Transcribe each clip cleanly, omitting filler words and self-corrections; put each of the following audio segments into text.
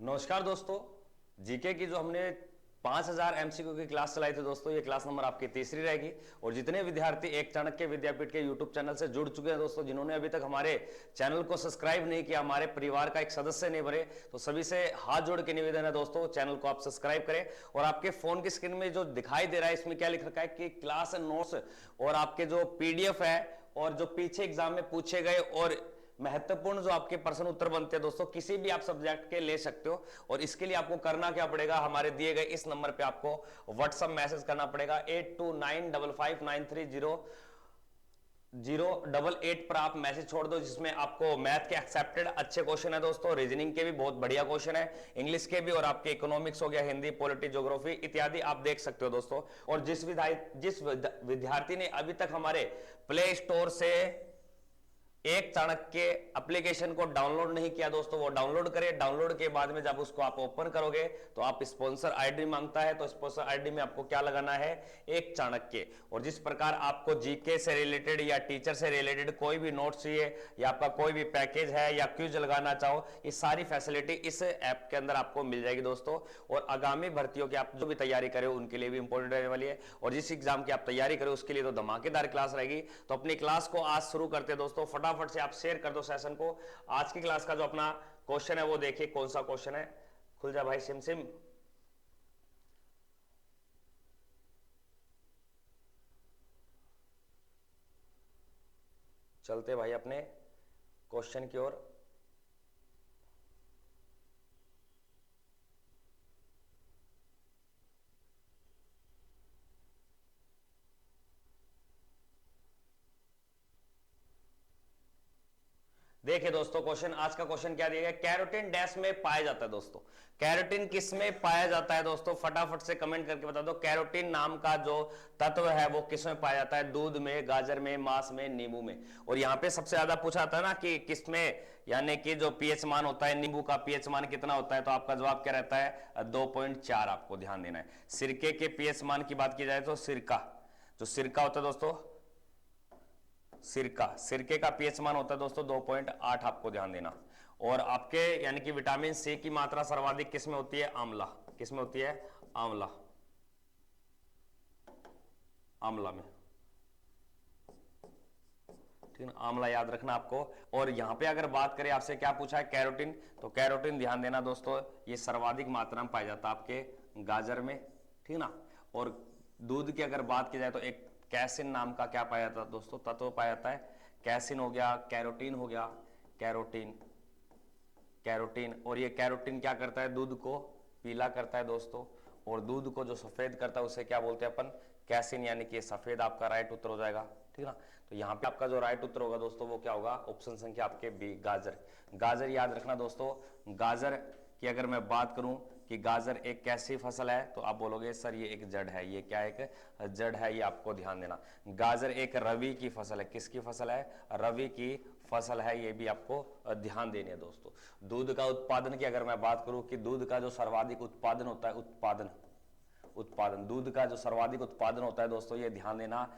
नमस्कार दोस्तों। जीके की जो हमने 5000 एमसीक्यू की क्लास चलाई थी दोस्तों, ये क्लास नंबर आपकी तीसरी रहेगी। और जितने विद्यार्थी एक चाणक्य विद्यापीठ के यूट्यूब चैनल से जुड़ चुके हैं दोस्तों, जिन्होंने अभी तक हमारे चैनल को सब्सक्राइब नहीं किया, हमारे परिवार का एक सदस्य नहीं बने, तो सभी से हाथ जोड़ के निवेदन है दोस्तों, चैनल को आप सब्सक्राइब करें। और आपके फोन की स्क्रीन में जो दिखाई दे रहा है, इसमें क्या लिख रखा है कि क्लास एंड नोट्स और आपके जो पीडीएफ है और जो पीछे एग्जाम में पूछे गए और महत्वपूर्ण जो आपके प्रश्न उत्तर बनते हैं दोस्तों, किसी भी आप सब्जेक्ट के ले सकते हो। और इसके लिए आपको करना क्या पड़ेगा, हमारे दिए गए इस नंबर पे आपको व्हाट्सएप मैसेज करना पड़ेगा 8295530088 पर आप मैसेज छोड़ दो, जिसमें आपको मैथ के एक्सेप्टेड अच्छे क्वेश्चन है दोस्तों, रीजनिंग के भी बहुत बढ़िया क्वेश्चन है, इंग्लिश के भी, और आपके इकोनॉमिक्स हो गया, हिंदी, पॉलिटी, ज्योग्राफी इत्यादि आप देख सकते हो दोस्तों। और जिस विद्यार्थी ने अभी तक हमारे प्ले स्टोर से एक चाणक्य एप्लीकेशन को डाउनलोड नहीं किया दोस्तों, वो डाउनलोड करें। डाउनलोड के बाद में जब उसको आप ओपन करोगे तो आप स्पॉन्सर आईडी मांगता है, तो स्पॉन्सर आईडी में आपको क्या लगाना है, एक चाणक्य। और जिस प्रकार आपको जीके से रिलेटेड या टीचर से रिलेटेड कोई भी नोट चाहिए या आपका कोई भी पैकेज है या क्यूज लगाना चाहो, ये सारी फैसिलिटी इस ऐप के अंदर आपको मिल जाएगी दोस्तों। और आगामी भर्तियों की आप जो भी तैयारी करें उनके लिए भी इंपॉर्टेंट रहने वाली है, और जिस एग्जाम की आप तैयारी करें उसके लिए तो धमाकेदार क्लास रहेगी। तो अपनी क्लास को आज शुरू करते हैं दोस्तों, फटाफट से आप शेयर कर दो सेशन को। आज की क्लास का जो अपना क्वेश्चन है वो देखिए, कौन सा क्वेश्चन है। खुल जा भाई सिम सिम। चलते भाई अपने क्वेश्चन की ओर। देखिए दोस्तों, क्वेश्चन आज का क्वेश्चन क्या दिया गया, कैरोटीन डैश में पाया जाता है दोस्तों। कैरोटीन किस में पाया जाता है दोस्तों, फटाफट से कमेंट करके बता दो। कैरोटीन नाम का जो तत्व है वो किस में पाया जाता है, दूध में, गाजर में, मांस में, नींबू में। और यहां पे सबसे ज्यादा पूछा था ना कि किसमें, यानी कि जो पीएच मान होता है, नींबू का पीएच मान कितना होता है, तो आपका जवाब क्या रहता है, 2.4। आपको ध्यान देना है। सिरके के पीएच मान की बात की जाए तो सिरका, जो सिरका होता है दोस्तों, सिरके का पीएच मान होता है दोस्तों 2.8, आपको ध्यान देना। और आपके यानी कि विटामिन सी की मात्रा सर्वाधिक किसमें होती है, आंवला। किसमें होती है, आंवला, आंवला में, ठीक है, आंवला याद रखना आपको। और यहां पे अगर बात करें आपसे क्या पूछा है, कैरोटीन, तो कैरोटीन ध्यान देना दोस्तों, ये सर्वाधिक मात्रा में पाया जाता है आपके गाजर में, ठीक ना। और दूध की अगर बात की जाए तो एक कैसिन नाम का क्या पाया जाता है दोस्तों, तत्व पाया जाता है। कैसिन हो गया, कैरोटीन हो गया, कैरोटीन, कैरोटीन। और ये कैरोटीन क्या करता है, दूध को पीला करता है दोस्तों, और दूध को जो सफेद करता है उसे क्या बोलते हैं अपन, कैसिन, यानी कि सफेद आपका राइट उत्तर हो जाएगा, ठीक ना। तो यहाँ पे आपका जो राइट उत्तर होगा दोस्तों वो क्या होगा, ऑप्शन संख्या आपके बी, गाजर। गाजर याद रखना दोस्तों। गाजर की अगर मैं बात करूं कि गाजर एक कैसी फसल है, तो आप बोलोगे सर ये एक जड़ है, ये क्या एक जड़ है, ये आपको ध्यान देना। गाजर एक रवि की फसल है, किसकी फसल है, रवि की फसल है, ये भी आपको ध्यान देनी है दोस्तों। दूध का उत्पादन की अगर मैं बात करूं कि दूध का जो सर्वाधिक उत्पादन होता है, उत्पादन दूध का जो सर्वाधिक उत्पादन होता है दोस्तों, ये ध्यान देना,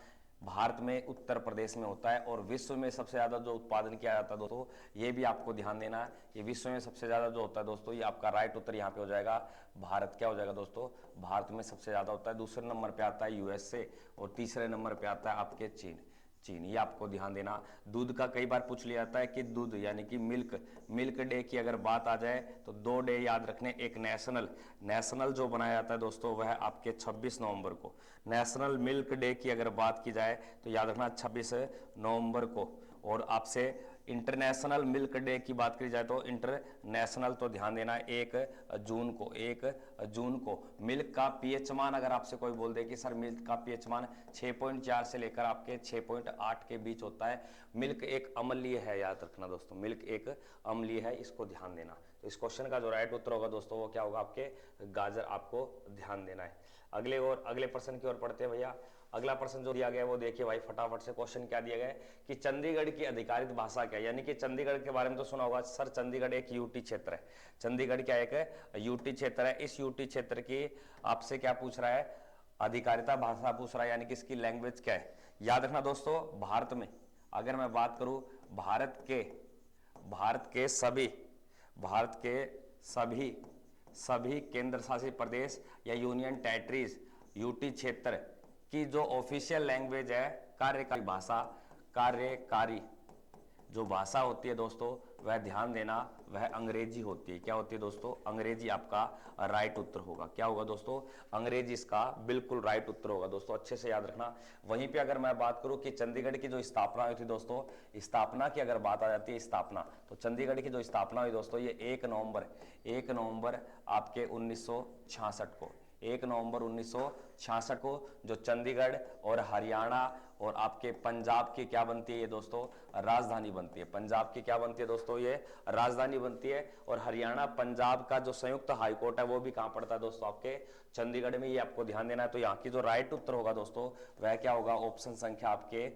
भारत में उत्तर प्रदेश में होता है। और विश्व में सबसे ज्यादा जो उत्पादन किया जाता है दोस्तों, ये भी आपको ध्यान देना है, ये विश्व में सबसे ज्यादा जो होता है दोस्तों, ये आपका राइट उत्तर यहाँ पे हो जाएगा, भारत। क्या हो जाएगा दोस्तों, भारत में सबसे ज्यादा होता है। दूसरे नंबर पे आता है यूएसए, और तीसरे नंबर पे आता है आपके चीन, ये आपको ध्यान देना। दूध का कई बार पूछ लिया जाता है कि दूध यानी कि मिल्क डे की अगर बात आ जाए तो 2 डे याद रखने। एक नेशनल जो बनाया जाता है दोस्तों वह आपके 26 नवंबर को। नेशनल मिल्क डे की अगर बात की जाए तो याद रखना 26 नवंबर को। और आपसे इंटरनेशनल मिल्क डे की बात करी जाए तो इंटरनेशनल, तो ध्यान देना 1 जून को। मिल्क का पीएच मान अगर आपसे कोई बोल दे कि सर मिल्क का पीएच मान 6.4 से लेकर आपके 6.8 के बीच होता है। मिल्क एक अम्लीय है, याद रखना दोस्तों, मिल्क एक अम्लीय है, इसको ध्यान देना। तो इस क्वेश्चन का जो राइट उत्तर होगा दोस्तों वो क्या होगा, आपके गाजर, आपको ध्यान देना है। अगले प्रश्न की ओर पढ़ते हैं भैया। अगला प्रश्न जो दिया गया है वो देखिए भाई फटाफट से। क्वेश्चन क्या दिया गया है कि चंडीगढ़ की अधिकारित भाषा क्या है, यानी कि चंडीगढ़ के बारे में तो सुना होगा सर, चंडीगढ़ एक यूटी क्षेत्र है। चंडीगढ़ क्या एक यूटी क्षेत्र है। इस यूटी क्षेत्र की आपसे क्या पूछ रहा है, अधिकारिता भाषा पूछ रहा है, यानी कि इसकी लैंग्वेज क्या है। याद रखना दोस्तों, भारत में अगर मैं बात करूं, भारत के सभी सभी केंद्र शासित प्रदेश या यूनियन टेरिटरीज यूटी क्षेत्र की जो ऑफिशियल लैंग्वेज है, कार्यकारी भाषा, कार्यकारी जो भाषा होती है दोस्तों, वह ध्यान देना, वह अंग्रेजी होती है। क्या होती है दोस्तों? अंग्रेजी आपका राइट उत्तर होगा। क्या होगा दोस्तों? अंग्रेजी इसका बिल्कुल राइट उत्तर होगा दोस्तों, अच्छे से याद रखना। वहीं पे अगर मैं बात करूं कि चंडीगढ़ की जो स्थापना हुई थी दोस्तों, स्थापना की अगर बात आ जाती है स्थापना, तो चंडीगढ़ की जो स्थापना हुई दोस्तों, ये 1 नवंबर आपके 1966 को, 1 नवंबर 1966 को जो चंडीगढ़ और हरियाणा और आपके पंजाब की क्या बनती है ये दोस्तों? राजधानी बनती है। पंजाब की क्या बनती है दोस्तों? ये राजधानी बनती है। और हरियाणा पंजाब का जो संयुक्त हाईकोर्ट है वो भी कहां पड़ता है दोस्तों? आपके चंडीगढ़ में। ये आपको ध्यान देना है। तो यहाँ की जो राइट उत्तर होगा दोस्तों, वह क्या होगा? ऑप्शन संख्या आपके,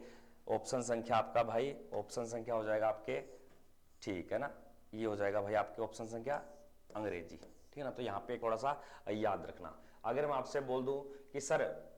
ऑप्शन संख्या आपका भाई, ऑप्शन संख्या हो जाएगा आपके, ठीक है ना, ये हो जाएगा भाई आपके ऑप्शन संख्या अंग्रेजी, ठीक है ना। तो यहाँ पे थोड़ा सा याद रखना। अगर मैं आपसे बोल दूं कि सर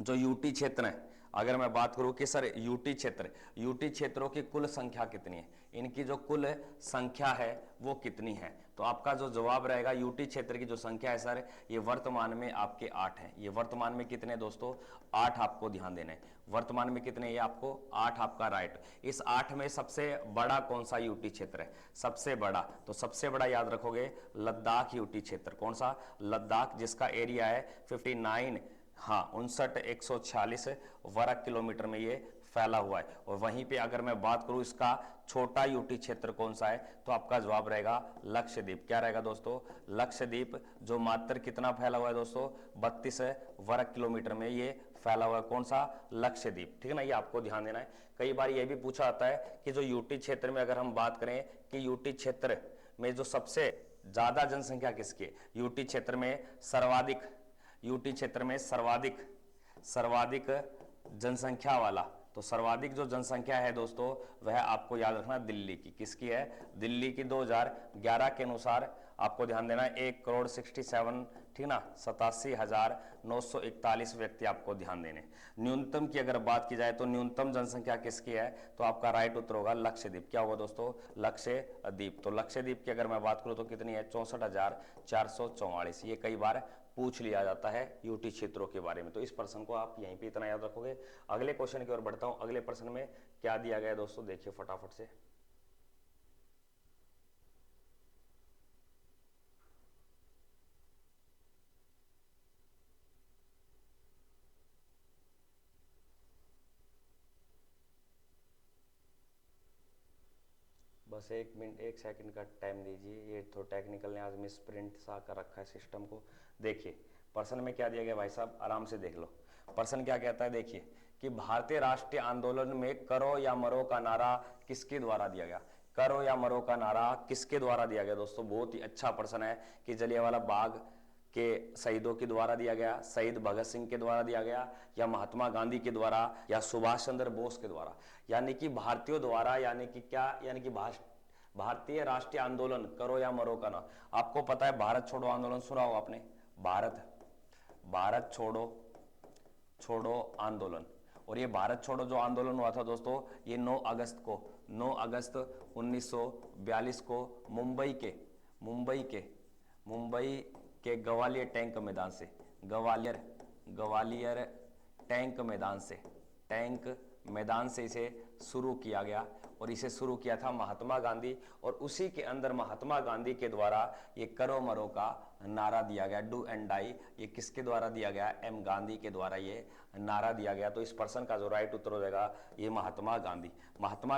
जो यूटी क्षेत्र है, अगर मैं बात करूं कि सर यूटी क्षेत्रों की कुल संख्या कितनी है, इनकी जो कुल संख्या है वो कितनी है, तो आपका जो जवाब रहेगा यूटी क्षेत्र की जो संख्या है सर, ये वर्तमान में आपके 8 है। ये वर्तमान में कितने दोस्तों? 8 आपको ध्यान देना है। वर्तमान में कितने? ये आपको 8 आपका राइट। इस 8 में सबसे बड़ा कौन सा यूटी क्षेत्र है? सबसे बड़ा, तो सबसे बड़ा याद रखोगे लद्दाख यूटी क्षेत्र। कौन सा? लद्दाख, जिसका एरिया है 59, हाँ 59,146 वर्ग किलोमीटर में ये फैला हुआ है। और वहीं पे अगर मैं बात करूं इसका छोटा यूटी क्षेत्र कौन सा है, तो आपका जवाब रहेगा लक्षद्वीप। क्या रहेगा दोस्तों? लक्षद्वीप, जो मात्र कितना फैला हुआ है दोस्तों? 32 वर्ग किलोमीटर में ये फैला हुआ है। कौन सा? लक्षद्वीप, ठीक है ना। ये आपको ध्यान देना है। कई बार ये भी पूछा जाता है कि जो यूटी क्षेत्र में अगर हम बात करें कि यूटी क्षेत्र में जो सबसे ज्यादा जनसंख्या किसकी है, यूटी क्षेत्र में सर्वाधिक, यूटी क्षेत्र में सर्वाधिक जनसंख्या वाला, तो सर्वाधिक जो जनसंख्या है दोस्तों, वह आपको याद रखना दिल्ली की। किसकी है? दिल्ली की। 2011 के अनुसार आपको ध्यान देना है 1,67,000, ठीक ना, 87,941 व्यक्ति आपको ध्यान देने। न्यूनतम की अगर बात की जाए तो न्यूनतम जनसंख्या किसकी है, तो आपका राइट उत्तर होगा लक्षद्वीप। क्या होगा दोस्तों? लक्षद्वीप। तो लक्षद्वीप की अगर मैं बात करूं तो कितनी है? 64,444। ये कई बार पूछ लिया जाता है यूटी क्षेत्रों के बारे में। तो इस प्रश्न को आप यहीं पे इतना याद रखोगे। अगले क्वेश्चन की ओर बढ़ता हूं। अगले प्रश्न में क्या दिया गया है दोस्तों, देखिए फटाफट से। बस 1 मिनट 1 सेकंड का टाइम दीजिए। ये तो टेक्निकल ने आज मिस प्रिंट सा कर रखा है सिस्टम को। देखिए प्रश्न में क्या दिया गया भाई साहब, आराम से देख लो। प्रश्न क्या कहता है, देखिए कि भारतीय राष्ट्रीय आंदोलन में करो या मरो का नारा किसके द्वारा दिया गया? करो या मरो का नारा किसके द्वारा दिया गया दोस्तों? बहुत ही अच्छा प्रश्न है कि जलियांवाला बाग के शहीदों के द्वारा दिया गया, शहीद भगत सिंह के द्वारा दिया गया, या महात्मा गांधी के द्वारा, या सुभाष चंद्र बोस के द्वारा, यानी कि भारतीयों द्वारा, यानी कि क्या, यानी कि भारतीय राष्ट्रीय आंदोलन करो या मरो का ना। आपको पता है भारत छोड़ो आंदोलन सुना होगा आपने, भारत छोड़ो आंदोलन। और ये भारत छोड़ो जो आंदोलन हुआ था दोस्तों, ये 9 अगस्त 1942 को मुंबई के ग्वालियर टैंक मैदान से इसे शुरू किया गया। और इसे शुरू किया था महात्मा गांधी, और उसी के अंदर महात्मा गांधी के द्वारा ये करो मरो का नारा दिया गया, डू एंड डाई। ये किसके द्वारा दिया गया? एम गांधी के द्वारा ये नारा दिया गया। तो इस प्रश्न का जो राइट उत्तर हो जाएगा ये महात्मा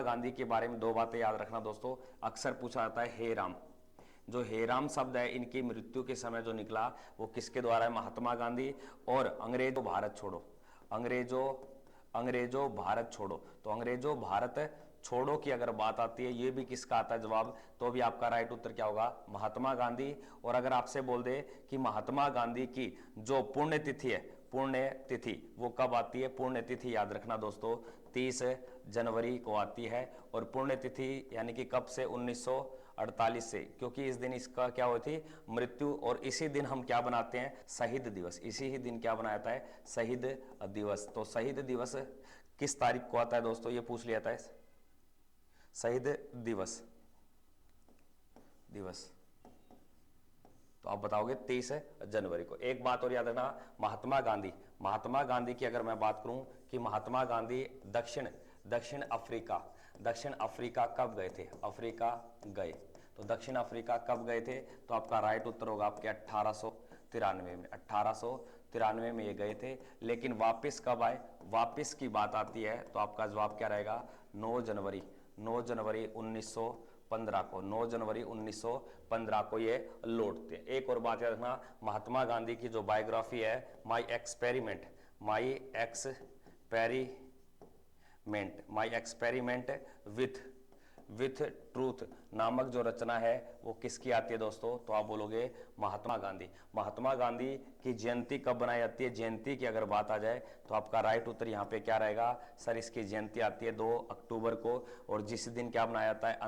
गांधी के बारे में 2 बातें याद रखना दोस्तों। अक्सर पूछा जाता है हे राम, जो हे राम शब्द है इनकी मृत्यु के समय जो निकला वो किसके द्वारा है? महात्मा गांधी। और अंग्रेजों भारत छोड़ो, तो अंग्रेजों भारत छोड़ो की अगर बात आती है, ये भी किसका आता है जवाब? तो भी आपका राइट उत्तर क्या होगा? महात्मा गांधी। और अगर आपसे बोल दे कि महात्मा गांधी की जो पुण्यतिथि है, पुण्यतिथि वो कब आती है? पुण्यतिथि याद रखना दोस्तों 30 जनवरी को आती है। और पुण्यतिथि यानी कि कब से? 1948 से, क्योंकि इस दिन इसका क्या हुई थी? मृत्यु। और इसी दिन हम क्या बनाते हैं? शहीद दिवस। इसी ही दिन क्या बनाया जाता है? शहीद दिवस। तो शहीद दिवस किस तारीख को आता है दोस्तों? ये पूछ लिया था शहीद दिवस। तो आप बताओगे 30 जनवरी को। एक बात और याद रखना, महात्मा गांधी की अगर मैं बात करूं कि महात्मा गांधी दक्षिण अफ्रीका कब गए थे, अफ्रीका गए, तो दक्षिण अफ्रीका कब गए थे, तो आपका राइट उत्तर होगा आपके 1893 में ये गए थे। लेकिन वापस कब आए, वापस की बात आती है तो आपका जवाब क्या रहेगा, 9 जनवरी 1915 को, 9 जनवरी 1915 को ये लौटते। एक और बात याद रखना, महात्मा गांधी की जो बायोग्राफी है, माई एक्सपेरिमेंट विथ ट्रूथ नामक जो रचना है वो किसकी आती है दोस्तों, तो आप बोलोगे महात्मा गांधी की जयंती कब बनाई जाती है, जयंती की अगर बात आ जाए तो आपका राइट उत्तर यहाँ पे क्या रहेगा सर, इसकी जयंती आती है 2 अक्टूबर को। और जिस दिन क्या मनाया जाता है,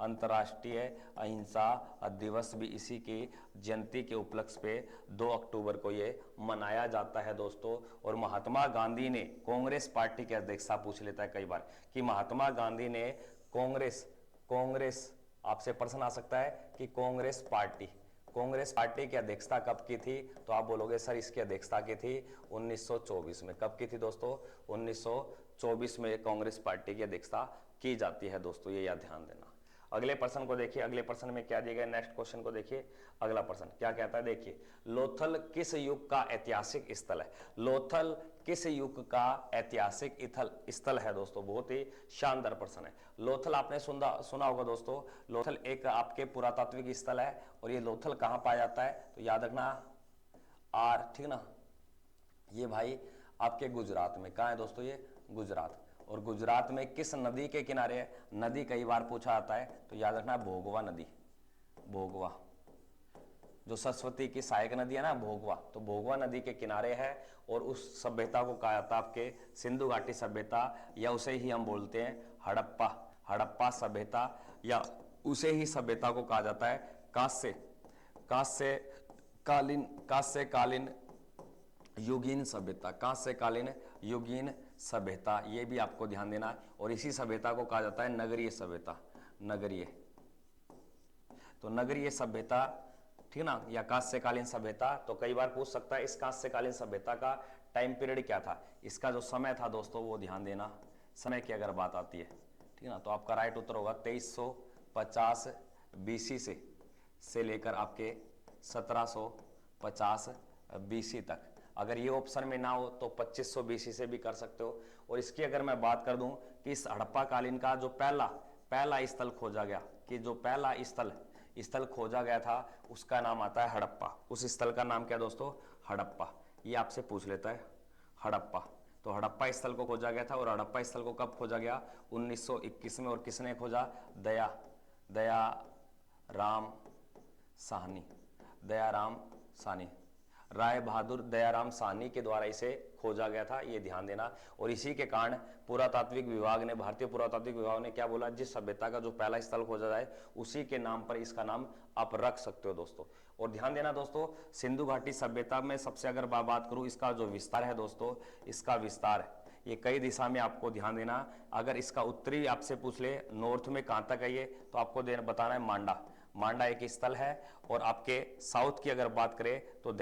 अंतर्राष्ट्रीय अहिंसा दिवस भी इसी की जयंती के उपलक्ष्य पे 2 अक्टूबर को ये मनाया जाता है दोस्तों। और महात्मा गांधी ने कांग्रेस पार्टी के अध्यक्षता, पूछ लेता है कई बार कि महात्मा गांधी ने कांग्रेस आपसे प्रश्न आ सकता है कि कांग्रेस पार्टी की अध्यक्षता कब की थी, तो आप बोलोगे सर इसकी अध्यक्षता की थी 1924 में। कब की थी दोस्तों, 1924 में कांग्रेस पार्टी की अध्यक्षता की जाती है दोस्तों, ये याद ध्यान देना। अगले प्रश्न को देखिए, अगले प्रश्न में क्या दिया गया, नेक्स्ट क्वेश्चन को देखिए। अगला प्रश्न क्या कहता है, देखिए लोथल किस युग का ऐतिहासिक स्थल है, लोथल किस युग का ऐतिहासिक स्थल है दोस्तों, बहुत ही शानदार प्रश्न है। लोथल आपने सुना होगा दोस्तों, लोथल एक आपके पुरातात्विक स्थल है। और ये लोथल कहाँ पाया जाता है, तो याद रखना ठीक ना, ये भाई आपके गुजरात में, कहाँ है दोस्तों, ये गुजरात। और गुजरात में किस नदी के किनारे है, नदी कई बार पूछा जाता है, तो याद रखना भोगवा नदी, भोगवा जो सरस्वती की सहायक नदी है ना, भोगवा, तो भोगवा नदी के किनारे है। और उस सभ्यता को कहा जाता है आपके सिंधु घाटी सभ्यता, या उसे ही हम बोलते हैं हड़प्पा सभ्यता, या उसे ही सभ्यता को कहा जाता है कांस्यकालीन युगीन सभ्यता, ये भी आपको ध्यान देना। और इसी सभ्यता को कहा जाता है नगरीय सभ्यता, तो नगरीय सभ्यता, ठीक ना, या कांस्यकालीन सभ्यता। तो कई बार पूछ सकता है इस कांस्यकालीन सभ्यता का टाइम पीरियड क्या था, इसका जो समय था दोस्तों वो ध्यान देना, समय की अगर बात आती है, ठीक ना, तो आपका राइट उत्तर होगा 2350 बीसी से लेकर आपके 1750 बीसी तक। अगर ये ऑप्शन में ना हो तो 2500 बीसी से भी कर सकते हो। और इसकी अगर मैं बात कर दूं कि इस हड़प्पा कालीन का जो पहला स्थल खोजा गया, कि जो पहला स्थल खोजा गया था उसका नाम आता है हड़प्पा। उस स्थल का नाम क्या दोस्तों, हड़प्पा। ये आपसे पूछ लेता है हड़प्पा, तो हड़प्पा स्थल को खोजा गया था। और हड़प्पा स्थल को कब खोजा गया, 1921 में। और किसने खोजा, दयाराम साहनी, राय बहादुर दयाराम साहनी के द्वारा इसे खोजा गया था, ये ध्यान देना। और इसी के कारण भारतीय पुरातात्विक विभाग ने क्या बोला, जिस सभ्यता का जो पहला स्थल खोजा जाए उसी के नाम पर इसका नाम आप रख सकते हो दोस्तों। और ध्यान देना दोस्तों, सिंधु घाटी सभ्यता में सबसे अगर बात करूं, इसका जो विस्तार है दोस्तों, इसका विस्तार ये कई दिशा में, आपको ध्यान देना। अगर इसका उत्तरी आपसे पूछ ले नॉर्थ में कहां तक है ये, तो आपको बताना है मांडा एक स्थल है। और आपके साउथ की अगर बात करें तो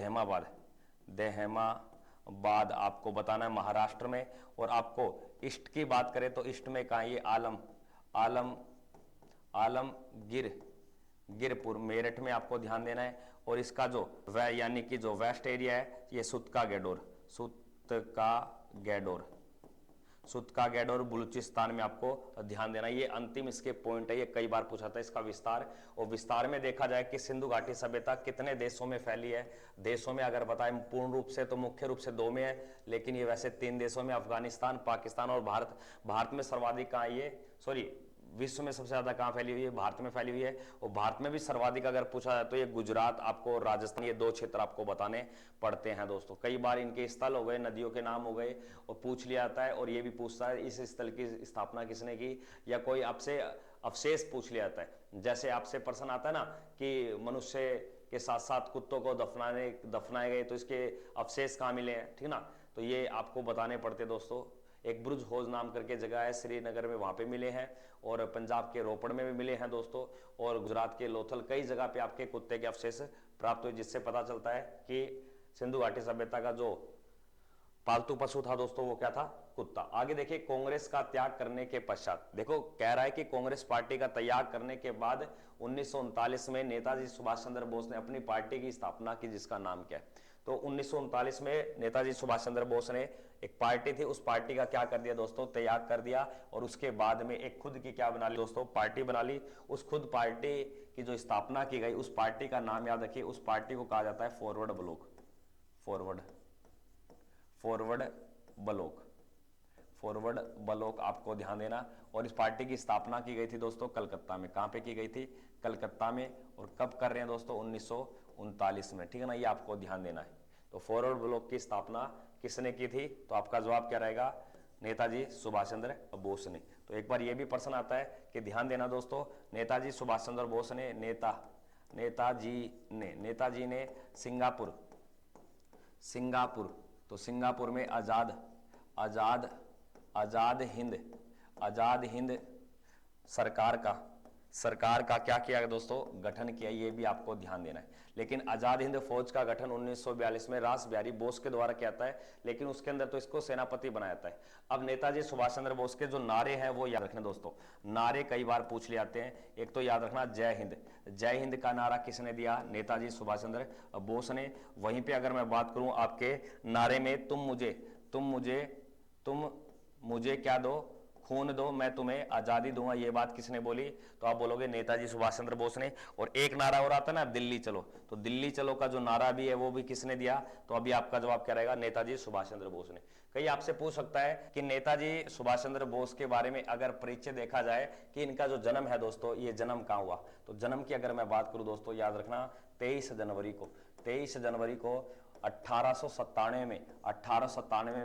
दहमाबाद आपको बताना है महाराष्ट्र में। और आपको ईस्ट की बात करें तो ईस्ट में कहा, ये आलमगीरपुर मेरठ में आपको ध्यान देना है। और इसका जो यानी कि जो वेस्ट एरिया है, ये सुतका गैडोर बलूचिस्तान में आपको ध्यान देना। ये अंतिम इसके पॉइंट है, ये कई बार पूछा था इसका विस्तार। और विस्तार में देखा जाए कि सिंधु घाटी सभ्यता कितने देशों में फैली है, देशों में अगर बताएं पूर्ण रूप से तो मुख्य रूप से 2 में है, लेकिन ये वैसे 3 देशों में, अफगानिस्तान, पाकिस्तान और भारत में सर्वाधिक कहाँ, विश्व में सबसे ज्यादा कहां फैली हुई है, भारत में फैली हुई है। और भारत में भी सर्वाधिक अगर पूछा जाए तो ये गुजरात आपको, राजस्थान, ये 2 क्षेत्र आपको बताने पड़ते हैं दोस्तों। कई बार इनके स्थल हो गए, नदियों के नाम हो गए, और पूछ लिया जाता है। और ये भी पूछता है इस स्थल की स्थापना किसने की, या कोई आपसे अवशेष पूछ लिया जाता है। जैसे आपसे प्रश्न आता है ना कि मनुष्य के साथ साथ कुत्तों को दफनाए गए, तो इसके अवशेष कहाँ मिले हैं, ठीक ना, तो ये आपको बताने पड़ते दोस्तों। एक बुर्ज होज नाम करके जगह है श्रीनगर में, वहां पे मिले हैं, और पंजाब के रोपड़ में भी मिले हैं दोस्तों, और गुजरात के लोथल, कई जगह पे आपके कुत्ते के अवशेष प्राप्त हुए, जिससे पता चलता है कि सिंधु घाटी सभ्यता का जो पालतू पशु था दोस्तों वो क्या था, कुत्ता। आगे देखिए, कांग्रेस का त्याग करने के पश्चात, देखो कह रहा है कि कांग्रेस पार्टी का त्याग करने के बाद 1939 में नेताजी सुभाष चंद्र बोस ने अपनी पार्टी की स्थापना की, जिसका नाम क्या है। तो 1939 में नेताजी सुभाष चंद्र बोस ने एक पार्टी थी, उस पार्टी का क्या कर दिया दोस्तों, त्याग कर दिया, और उसके बाद में एक खुद की क्या बना ली दोस्तों, पार्टी बना ली। उस खुद पार्टी की जो स्थापना की गई, उस पार्टी का नाम याद रखिए, उस पार्टी को कहा जाता है forward block, forward block, forward block, आपको ध्यान देना। और इस पार्टी की स्थापना की गई थी दोस्तों कलकत्ता में। कहां पे की गई थी, कलकत्ता में। और कब कर रहे हैं दोस्तों, 1939 में, ठीक है ना, ये आपको ध्यान देना है। तो फॉरवर्ड ब्लॉक की स्थापना किसने की थी, तो आपका जवाब क्या रहेगा, नेताजी सुभाष चंद्र बोस ने। तो एक बार ये भी प्रश्न आता है कि ध्यान देना दोस्तों, नेताजी सुभाष चंद्र बोस ने, नेताजी ने सिंगापुर, तो सिंगापुर में आजाद हिंद सरकार का क्या किया दोस्तों, गठन किया, ये भी आपको ध्यान देना है। लेकिन आजाद हिंद फौज का गठन 1942 में रास बिहारी बोस के द्वारा किया जाता है, लेकिन उसके अंदर तो इसको सेनापति बनाया जाता है। अब नेताजी सुभाष चंद्र बोस के जो नारे हैं वो याद रखना दोस्तों, नारे कई बार पूछ ले जाते हैं। एक तो याद रखना जय हिंद, जय हिंद का नारा किसने दिया, नेताजी सुभाष चंद्र बोस ने। वहीं पे अगर मैं बात करूं आपके नारे में, तुम मुझे क्या दो, खून दो, मैं तुम्हें आजादी दूंगा, ये बात किसने बोली, तो आप बोलोगे नेताजी सुभाष चंद्र बोस ने। और एक नारा और आता है ना, दिल्ली चलो, तो दिल्ली चलो का जो नारा भी है वो भी किसने दिया, तो अभी आपका जवाब क्या रहेगा, नेताजी सुभाष चंद्र बोस ने। कहीं आपसे पूछ सकता है कि नेताजी सुभाष चंद्र बोस के बारे में अगर परिचय देखा जाए कि इनका जो जन्म है दोस्तों, ये जन्म कहां हुआ, तो जन्म की अगर मैं बात करूं दोस्तों, याद रखना 23 जनवरी को 1897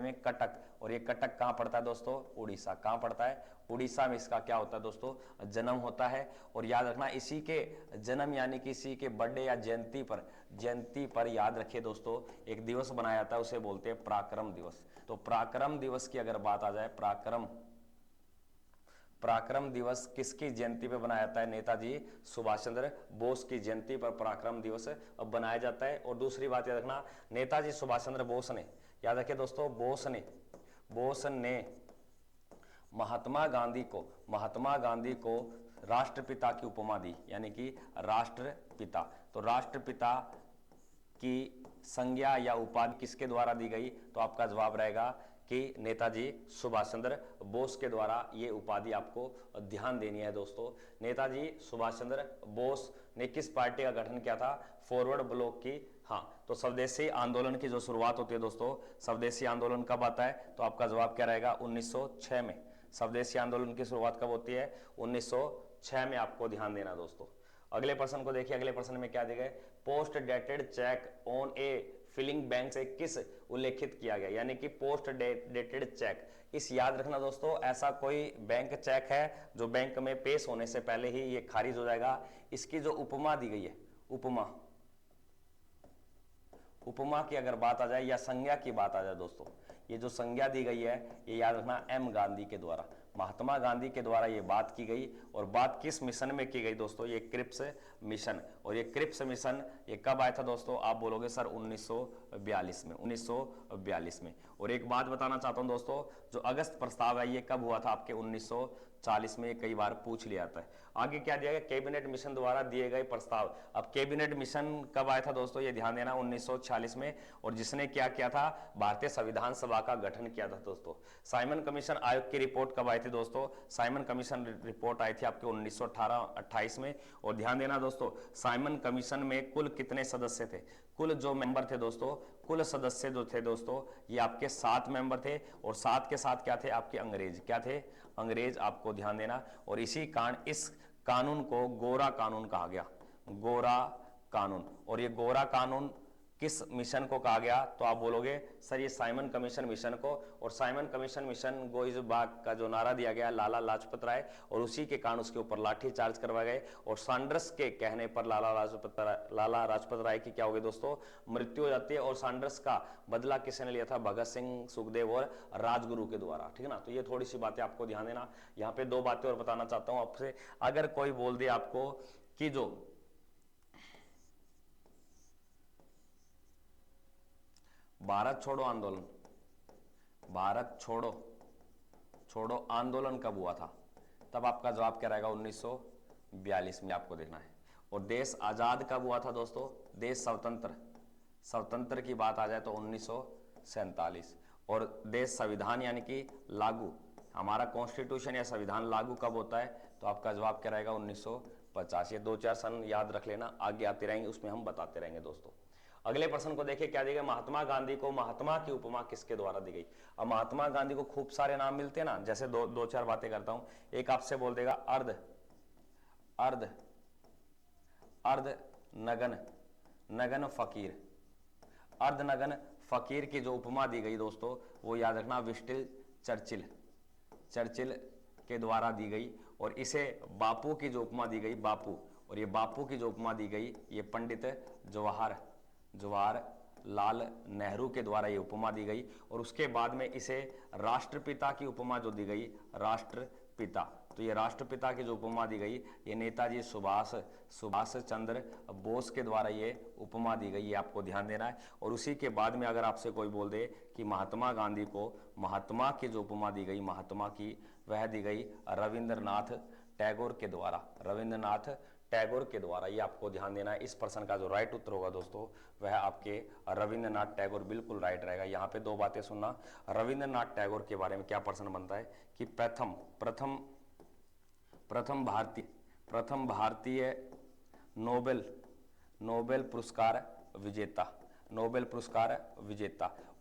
में कटक, और ये कटक कहां पड़ता है दोस्तों, उड़ीसा। कहां पड़ता है, उड़ीसा में इसका क्या होता है दोस्तों, जन्म होता है। और याद रखना इसी के जन्म यानी कि इसी के बर्थडे या जयंती पर याद रखिए दोस्तों, एक दिवस बनाया जाता है, उसे बोलते हैं पराक्रम दिवस। तो पराक्रम दिवस की अगर बात आ जाए, पराक्रम दिवस किसकी जयंती पे बनाया जाता है, नेताजी सुभाष चंद्र बोस की जयंती पर पराक्रम दिवस बनाया जाता है। और दूसरी बात याद रखना, नेताजी सुभाष चंद्र बोस ने, याद रखिए दोस्तों, बोस ने महात्मा गांधी को राष्ट्रपिता की उपमा दी, यानी कि राष्ट्रपिता। तो राष्ट्रपिता की संज्ञा या उपाधि किसके द्वारा दी गई, तो आपका जवाब रहेगा कि नेताजी सुभाष चंद्र बोस के द्वारा ये उपाधि आपको ध्यान देनी है दोस्तों। नेताजी सुभाष चंद्र बोस ने किस पार्टी का गठन किया था, फॉरवर्ड ब्लॉक की। हाँ, तो स्वदेशी आंदोलन की जो शुरुआत होती है दोस्तों, स्वदेशी आंदोलन कब आता है, तो आपका जवाब क्या रहेगा, 1906 में। स्वदेशी आंदोलन की शुरुआत कब होती है, 1906 में, आपको ध्यान देना दोस्तों। अगले प्रश्न को देखिए, अगले प्रश्न में क्या दिया गया, post dated cheque on a failing bank से किस उल्लेखित किया गया, यानी कि पोस्ट डेटेड चेक। इस याद रखना दोस्तों, ऐसा कोई बैंक चेक है जो बैंक में पेश होने से पहले ही ये खारिज हो जाएगा। इसकी जो उपमा दी गई है, उपमा की अगर बात आ जाए या संज्ञा की बात आ जाए दोस्तों, ये जो संज्ञा दी गई है ये याद रखना एम गांधी के द्वारा, महात्मा गांधी के द्वारा ये बात की गई। और बात किस मिशन में की गई दोस्तों, ये क्रिप्स मिशन। और ये क्रिप्स मिशन ये कब आया था दोस्तों, आप बोलोगे सर 1942 में, 1942 में। और एक बात बताना चाहता हूं दोस्तों, जो अगस्त प्रस्ताव है ये कब हुआ था, आपके 1940 में, ये कई बार पूछ लिया जाता है। आगे क्या दिया गया, कैबिनेट मिशन द्वारा दिए गए प्रस्ताव। अब कैबिनेट मिशन कब आया था दोस्तों, ये ध्यान देना 1946 में। और जिसने क्या किया था, भारतीय संविधान सभा का गठन किया था दोस्तों। साइमन कमीशन आयोग की रिपोर्ट कब आई थी दोस्तों, साइमन कमीशन रिपोर्ट आई थी आपके 1928 में। और ध्यान देना दोस्तों, साइमन कमीशन में कुल कितने सदस्य थे, कुल जो मेंबर थे दोस्तों, कुल सदस्य जो थे दोस्तों, ये आपके 7 मेंबर थे। और 7 के साथ क्या थे, आपके अंग्रेज, क्या थे, अंग्रेज, आपको ध्यान देना। और इसी कारण इस कानून को गोरा कानून कहा गया, गोरा कानून। और ये गोरा कानून किस मिशन को कहा गया, तो आप बोलोगे सर ये साइमन कमीशन मिशन को। और Simon commission mission goes back का जो नारा दिया गया लाला लाजपत राय, और उसी के कारण उसके ऊपर लाठी चार्ज करवाए गए, और सैंडर्स के कहने पर लाला लाजपत राय की क्या हो गई दोस्तों, मृत्यु हो जाती है। और सैंडर्स का बदला किसने लिया था, भगत सिंह, सुखदेव और राजगुरु के द्वारा, ठीक है ना। तो ये थोड़ी सी बातें आपको ध्यान देना। यहाँ पे दो बातें और बताना चाहता हूं आपसे। अगर कोई बोल दे आपको कि जो भारत छोड़ो आंदोलन, भारत छोड़ो आंदोलन कब हुआ था, तब आपका जवाब क्या रहेगा, 1942 में आपको देखना है। और देश आजाद कब हुआ था दोस्तों, देश स्वतंत्र की बात आ जाए तो 1947। और देश संविधान यानी कि लागू, हमारा कॉन्स्टिट्यूशन या संविधान लागू कब होता है, तो आपका जवाब क्या रहेगा, 1950। ये 2-4 सन याद रख लेना, आगे आते रहेंगे उसमें हम बताते रहेंगे दोस्तों। अगले प्रश्न को देखिए क्या दिया, महात्मा गांधी को महात्मा की उपमा किसके द्वारा दी गई। अब महात्मा गांधी को खूब सारे नाम मिलते हैं ना, जैसे दो चार बातें करता हूं। एक आपसे बोल देगा अर्ध नगन फकीर। अर्ध नगन फकीर की जो उपमा दी गई दोस्तों, वो याद रखना विंस्टन चर्चिल के द्वारा दी गई। और इसे बापू की जो उपमा दी गई, बापू, और ये बापू की जो उपमा दी गई, ये पंडित जवाहरलाल नेहरू के द्वारा ये उपमा दी गई। और उसके बाद में इसे राष्ट्रपिता की उपमा जो दी गई, राष्ट्रपिता, तो ये राष्ट्रपिता की जो उपमा दी गई, ये नेताजी सुभाष चंद्र बोस के द्वारा ये उपमा दी गई, ये आपको ध्यान देना है। और उसी के बाद में अगर आपसे कोई बोल दे कि महात्मा गांधी को महात्मा की जो उपमा दी गई, महात्मा की, वह दी गई रविंद्रनाथ टैगोर के द्वारा, ये आपको ध्यान देना है। इस प्रश्न का जो राइट उत्तर होगा दोस्तों, वह आपके रविंद्रनाथ टैगोर बिल्कुल राइट रहेगा। यहाँ पे दो बातें सुनना, रविंद्रनाथ टैगोर के बारे में क्या प्रश्न बनता है कि प्रथम भारतीय नोबेल पुरस्कार विजेता।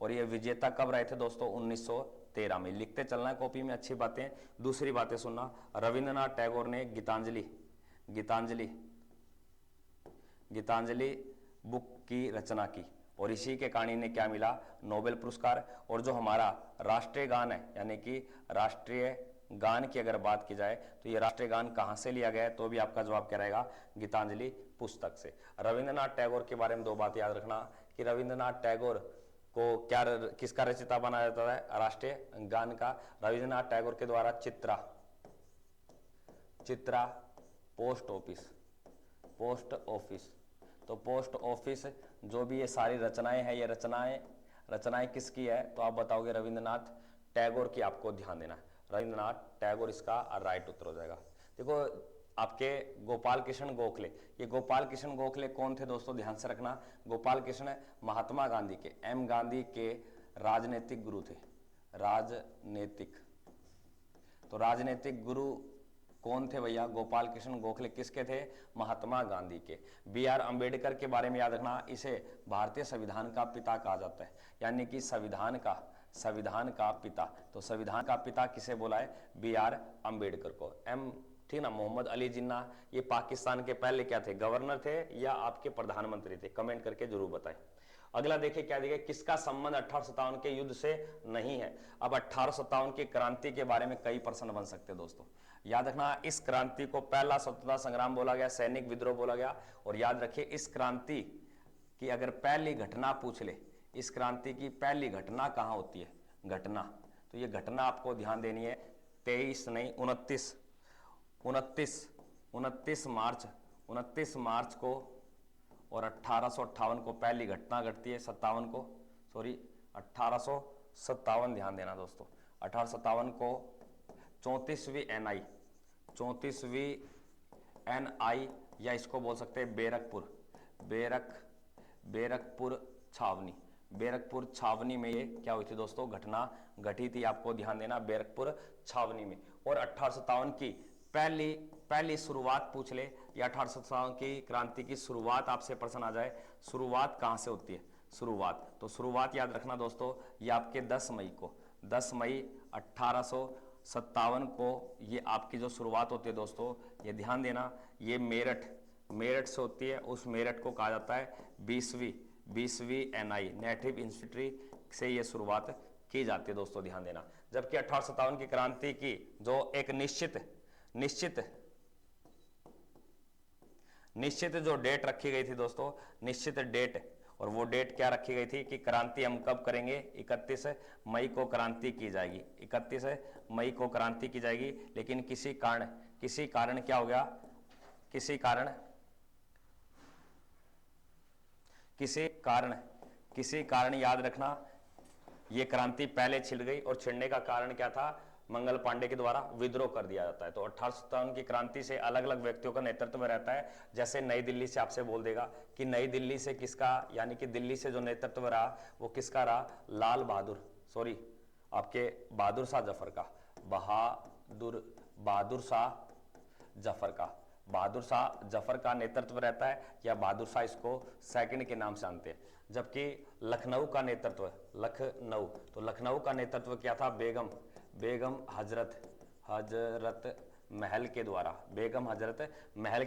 और ये विजेता कब रहे थे दोस्तों, 1913 में। लिखते चलना है कॉपी में, अच्छी बातें। दूसरी बातें सुनना, रविंद्रनाथ टैगोर ने गीतांजलि बुक की रचना की, और इसी के कारण इन्हें क्या मिला, नोबेल पुरस्कार। और जो हमारा राष्ट्रीय गान है, यानी कि राष्ट्रीय गान की अगर बात की जाए, तो ये राष्ट्रीय गान कहां से लिया गया है, तो भी आपका जवाब क्या रहेगा, गीतांजलि पुस्तक से। रविंद्रनाथ टैगोर के बारे में दो बात याद रखना कि रविंद्रनाथ टैगोर को किसका रचयिता बनाया जाता है, राष्ट्रीय गान का। रविंद्रनाथ टैगोर के द्वारा चित्रा पोस्ट ऑफिस, तो पोस्ट ऑफिस जो भी ये सारी रचनाएं हैं, ये रचनाएं किसकी है, तो आप बताओगे रविंद्रनाथ टैगोर की, आपको ध्यान देना है। रविंद्रनाथ टैगोर इसका राइट उत्तर हो जाएगा। देखो आपके गोपाल कृष्ण गोखले, ये गोपाल कृष्ण गोखले कौन थे दोस्तों, ध्यान से रखना। गोपाल कृष्ण महात्मा गांधी के, एम गांधी के राजनीतिक गुरु थे, तो राजनीतिक गुरु कौन थे भैया, गोपाल कृष्ण गोखले किसके थे, महात्मा गांधी के। B.R. अंबेडकर के बारे में याद रखना, इसे भारतीय संविधान का पिता कहा जाता है, यानी कि संविधान का पिता। तो संविधान का पिता किसे बोला है, B.R. अंबेडकर को। ठीक ना, मोहम्मद अली जिन्ना, ये पाकिस्तान के पहले क्या थे, गवर्नर थे या आपके प्रधानमंत्री थे, कमेंट करके जरूर बताएं। अगला देखिए क्या दिया, किसका संबंध 1857 के युद्ध से नहीं है। अब 1857 की क्रांति के बारे में कई प्रश्न बन सकते हैं दोस्तों। याद रखना, इस क्रांति को पहला स्वतंत्रता संग्राम बोला गया, सैनिक विद्रोह बोला गया। और याद रखिए, इस क्रांति की अगर पहली घटना पूछ ले, इस क्रांति की पहली घटना कहां होती है, घटना, तो ये घटना आपको ध्यान देनी है, 29 मार्च को, और 1858 को पहली घटना घटती है, 1857 ध्यान देना दोस्तों। 1857 को 34वीं NI, या इसको बोल सकते हैं बैरकपुर छावनी में ये क्या हुई थी दोस्तों, घटना घटी थी, आपको ध्यान देना, बैरकपुर छावनी में। और 1857 की पहली शुरुआत पूछ ले, या 1857 की क्रांति की शुरुआत आपसे प्रश्न आ जाए, शुरुआत कहां से होती है, तो शुरुआत याद रखना दोस्तों, ये आपके 10 मई 1857 को ये आपकी जो शुरुआत होती है दोस्तों, ये ध्यान देना, ये मेरठ से होती है। उस मेरठ को कहा जाता है 20वीं नेटिव इन्फेंट्री से ये शुरुआत की जाती है दोस्तों, ध्यान देना। जबकि 1857 की क्रांति की जो एक निश्चित जो डेट रखी गई थी दोस्तों, निश्चित डेट, और वो डेट क्या रखी गई थी कि क्रांति हम कब करेंगे, 31 मई को क्रांति की जाएगी, 31 मई को क्रांति की जाएगी। लेकिन किसी कारण क्या हो गया, किसी कारण याद रखना, ये क्रांति पहले छिड़ गई, और छिड़ने का कारण क्या था, मंगल पांडे के द्वारा विद्रोह कर दिया जाता है। तो 1857 की क्रांति से अलग अलग व्यक्तियों का नेतृत्व रहता है। जैसे नई दिल्ली से आपसे बोल देगा कि नई दिल्ली से किसका, यानी कि दिल्ली से जो नेतृत्व रहा वो किसका रहा, आपके बहादुर शाह जफर का, बहादुर शाह जफर का नेतृत्व रहता है, या बहादुर शाह इसको सेकंड के नाम से जानते हैं। जबकि लखनऊ का नेतृत्व, तो लखनऊ का नेतृत्व क्या था, बेगम हजरत महल के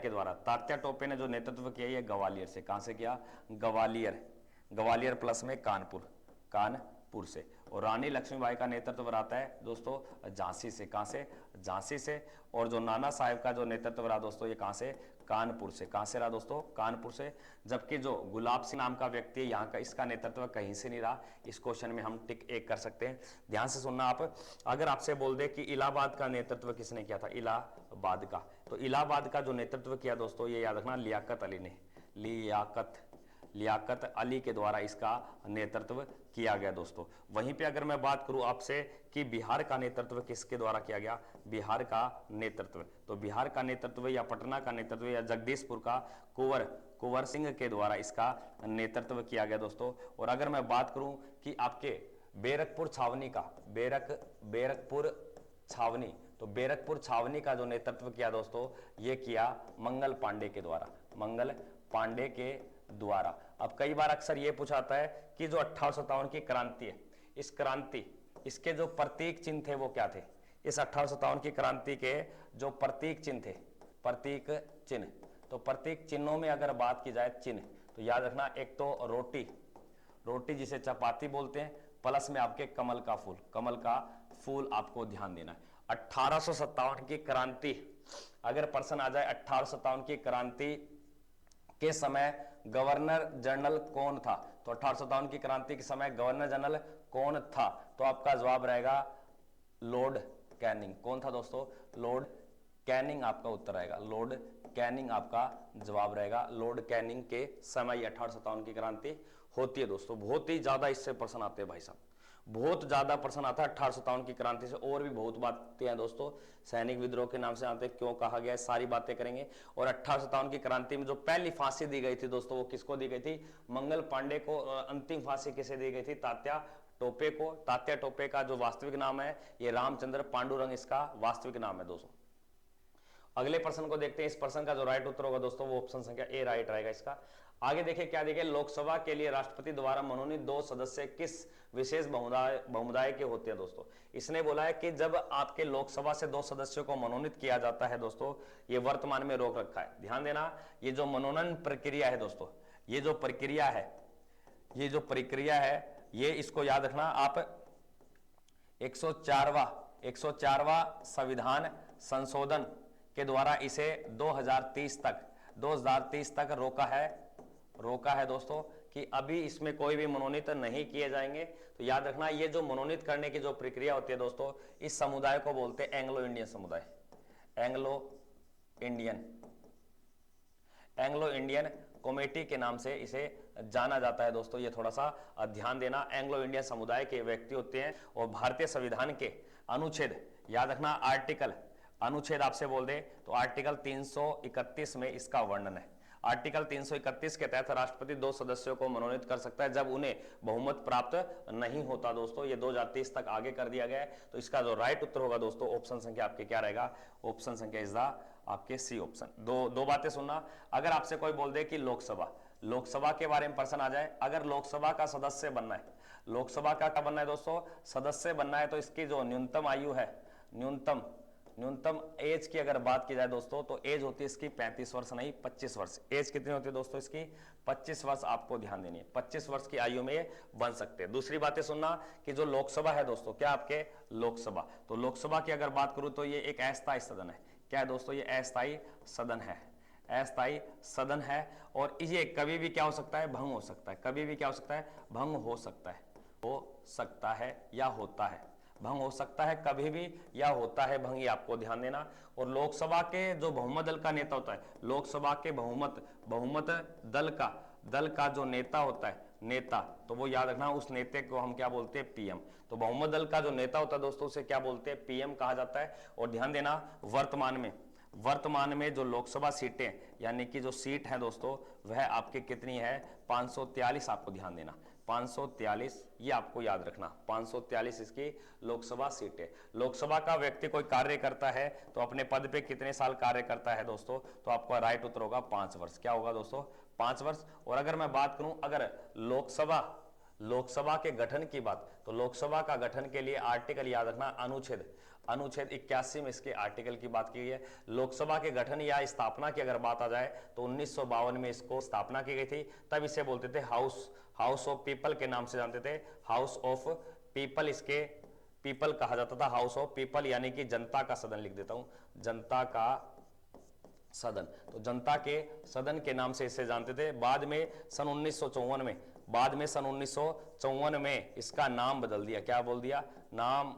द्वारा। तात्या टोपे ने जो नेतृत्व किया ये ग्वालियर से, कहां से किया, ग्वालियर प्लस में कानपुर से। और रानी लक्ष्मीबाई का नेतृत्व रहता है दोस्तों झांसी से, कहां से, झांसी से। और जो नाना साहेब का जो नेतृत्व रहा दोस्तों ये कहां से, कानपुर से। कहां से रहा दोस्तों, कानपुर से। जबकि जो गुलाब सिंह नाम का व्यक्ति है यहाँ का, इसका नेतृत्व कहीं से नहीं रहा। इस क्वेश्चन में हम टिक 1 कर सकते हैं। ध्यान से सुनना आप, अगर आपसे बोल दे कि इलाहाबाद का नेतृत्व किसने किया था, इलाहाबाद का, तो इलाहाबाद का जो नेतृत्व किया दोस्तों ये याद रखना लियाकत अली ने, लियाकत अली के द्वारा इसका नेतृत्व किया गया दोस्तों। वहीं पे अगर मैं बात करूं आपसे कि बिहार का नेतृत्व किसके द्वारा किया गया, बिहार का नेतृत्व, तो बिहार का नेतृत्व या पटना का नेतृत्व या जगदीशपुर का कुंवर सिंह के द्वारा इसका नेतृत्व किया गया दोस्तों। और अगर मैं बात करूं कि आपके बैरकपुर छावनी का, तो बैरकपुर छावनी का जो नेतृत्व किया दोस्तों ये किया मंगल पांडे के द्वारा। अब कई बार अक्सर ये पूछाता है कि जो 1857 की क्रांति है, इसके जो प्रतीक चिन्ह थे वो क्या थे। इस 1857 की क्रांति के जो प्रतीक चिन्ह थे, तो प्रतीक चिन्हों में अगर बात की जाए चिन्ह, तो याद रखना एक तो रोटी जिसे चपाती बोलते हैं, प्लस में आपके कमल का फूल आपको ध्यान देना है। 1857 की क्रांति, अगर प्रश्न आ जाए 1857 की क्रांति के समय गवर्नर जनरल कौन था, तो 1857 की क्रांति के समय गवर्नर जनरल कौन था, तो आपका जवाब रहेगा लॉर्ड कैनिंग। कौन था दोस्तों, लॉर्ड कैनिंग आपका उत्तर आएगा, लॉर्ड कैनिंग आपका जवाब रहेगा। लॉर्ड कैनिंग के समय 1857 की क्रांति होती है दोस्तों। बहुत ही ज्यादा इससे प्रश्न आते हैं भाई साहब, बहुत ज्यादा प्रश्न आता है 1857 की क्रांति से। और भी बहुत बातें हैं दोस्तों, सैनिक विद्रोह के नाम से आते हैं, क्यों कहा गया, सारी बातें करेंगे। और 1857 की क्रांति में जो पहली फांसी दी गई थी दोस्तों वो किसको दी गई थी, मंगल पांडे को। अंतिम फांसी किसे दी गई थी, तात्या टोपे को। तात्या टोपे का जो वास्तविक नाम है ये रामचंद्र पांडुरंग इसका वास्तविक नाम है दोस्तों। अगले प्रश्न को देखते हैं। इस प्रश्न का जो राइट उत्तर होगा दोस्तों वो ऑप्शन संख्या ए राइट रहेगा इसका। आगे देखिए क्या देखिए, लोकसभा के लिए राष्ट्रपति द्वारा मनोनीत 2 सदस्य किस विशेष बहुमताय के होते हैं दोस्तों। इसने बोला है कि जब आपके लोकसभा से 2 सदस्यों को मनोनीत किया जाता है दोस्तों, ये वर्तमान में रोक रखा है। ध्यान देना, ये जो मनोनयन प्रक्रिया है दोस्तों, ये जो प्रक्रिया है ये इसको याद रखना आप। 104वां संविधान संशोधन के द्वारा इसे 2030 तक रोका है दोस्तों, कि अभी इसमें कोई भी मनोनीत नहीं किए जाएंगे। तो याद रखना ये जो मनोनीत करने की जो प्रक्रिया होती है दोस्तों, इस समुदाय को बोलते हैं एंग्लो इंडियन समुदाय, एंग्लो इंडियन कमेटी के नाम से इसे जाना जाता है दोस्तों। ये थोड़ा सा ध्यान देना, एंग्लो इंडियन समुदाय के व्यक्ति होते हैं। और भारतीय संविधान के अनुच्छेद, याद रखना अनुच्छेद आपसे बोल दे तो आर्टिकल 331 में इसका वर्णन है। आर्टिकल 331 के तहत राष्ट्रपति 2 सदस्यों को मनोनीत कर सकता है जब उन्हें बहुमत प्राप्त नहीं होता दोस्तों। ये 2030 तक आगे कर दिया गया है। तो इसका जो राइट उत्तर होगा दोस्तों ऑप्शन संख्या आपके क्या रहेगा, ऑप्शन संख्या इज द आपके सी ऑप्शन। दो बातें सुनना, अगर आपसे कोई बोल दे कि लोकसभा के बारे में प्रश्न आ जाए, अगर लोकसभा का सदस्य बनना है, लोकसभा का क्या बनना है दोस्तों, सदस्य बनना है, तो इसकी जो न्यूनतम आयु है, न्यूनतम एज की अगर बात की जाए दोस्तों तो एज होती है इसकी 35 वर्ष नहीं 25 वर्ष। एज कितनी होती है दोस्तों इसकी 25 वर्ष, आपको ध्यान देनी है। 25 वर्ष की आयु में ये बन सकते हैं। दूसरी बातें सुनना कि जो लोकसभा है दोस्तों, क्या आपके लोकसभा, तो लोकसभा की अगर बात करूं तो ये एक अस्थायी सदन है। क्या है दोस्तों, ये अस्थायी सदन है, अस्थायी सदन है। और ये कभी भी क्या हो सकता है, भंग हो सकता है। कभी भी क्या हो सकता है, भंग हो सकता है, हो सकता है या होता है। भंग हो सकता है कभी भी या होता है भंग, ये आपको ध्यान देना। और लोकसभा के जो बहुमत दल का नेता होता है, लोकसभा के बहुमत दल का जो नेता होता है, नेता, तो वो याद रखना उस नेता को हम क्या बोलते हैं, पीएम। तो बहुमत दल का जो नेता होता है दोस्तों उसे क्या बोलते हैं, पीएम कहा जाता है। और ध्यान देना वर्तमान में जो लोकसभा सीटें यानी कि जो सीट है दोस्तों वह आपके कितनी है, 543। आपको ध्यान देना 543, ये आपको याद रखना 543 इसकी लोकसभा सीटें। लोकसभा का व्यक्ति कोई कार्य करता है तो अपने पद पे कितने साल कार्य करता है दोस्तों, तो आपका राइट उत्तर होगा 5 वर्ष। क्या होगा दोस्तों, 5 वर्ष। और अगर मैं बात करूं अगर लोकसभा के गठन की बात, तो लोकसभा का गठन के लिए आर्टिकल याद रखना, अनुच्छेद 81 में इसके आर्टिकल की बात की गई है। लोकसभा के गठन या स्थापना की अगर बात आ जाए तो 1952 में इसको स्थापना की गई थी। तब इसे बोलते थे हाउस ऑफ पीपल के नाम से जानते थे, हाउस ऑफ पीपल। इसके पीपल कहा जाता था, हाउस ऑफ पीपल यानी कि जनता का सदन, लिख देता हूं, जनता का सदन। तो जनता के सदन के नाम से इसे जानते थे। बाद में सन 1954 में इसका नाम बदल दिया। क्या बोल दिया, नाम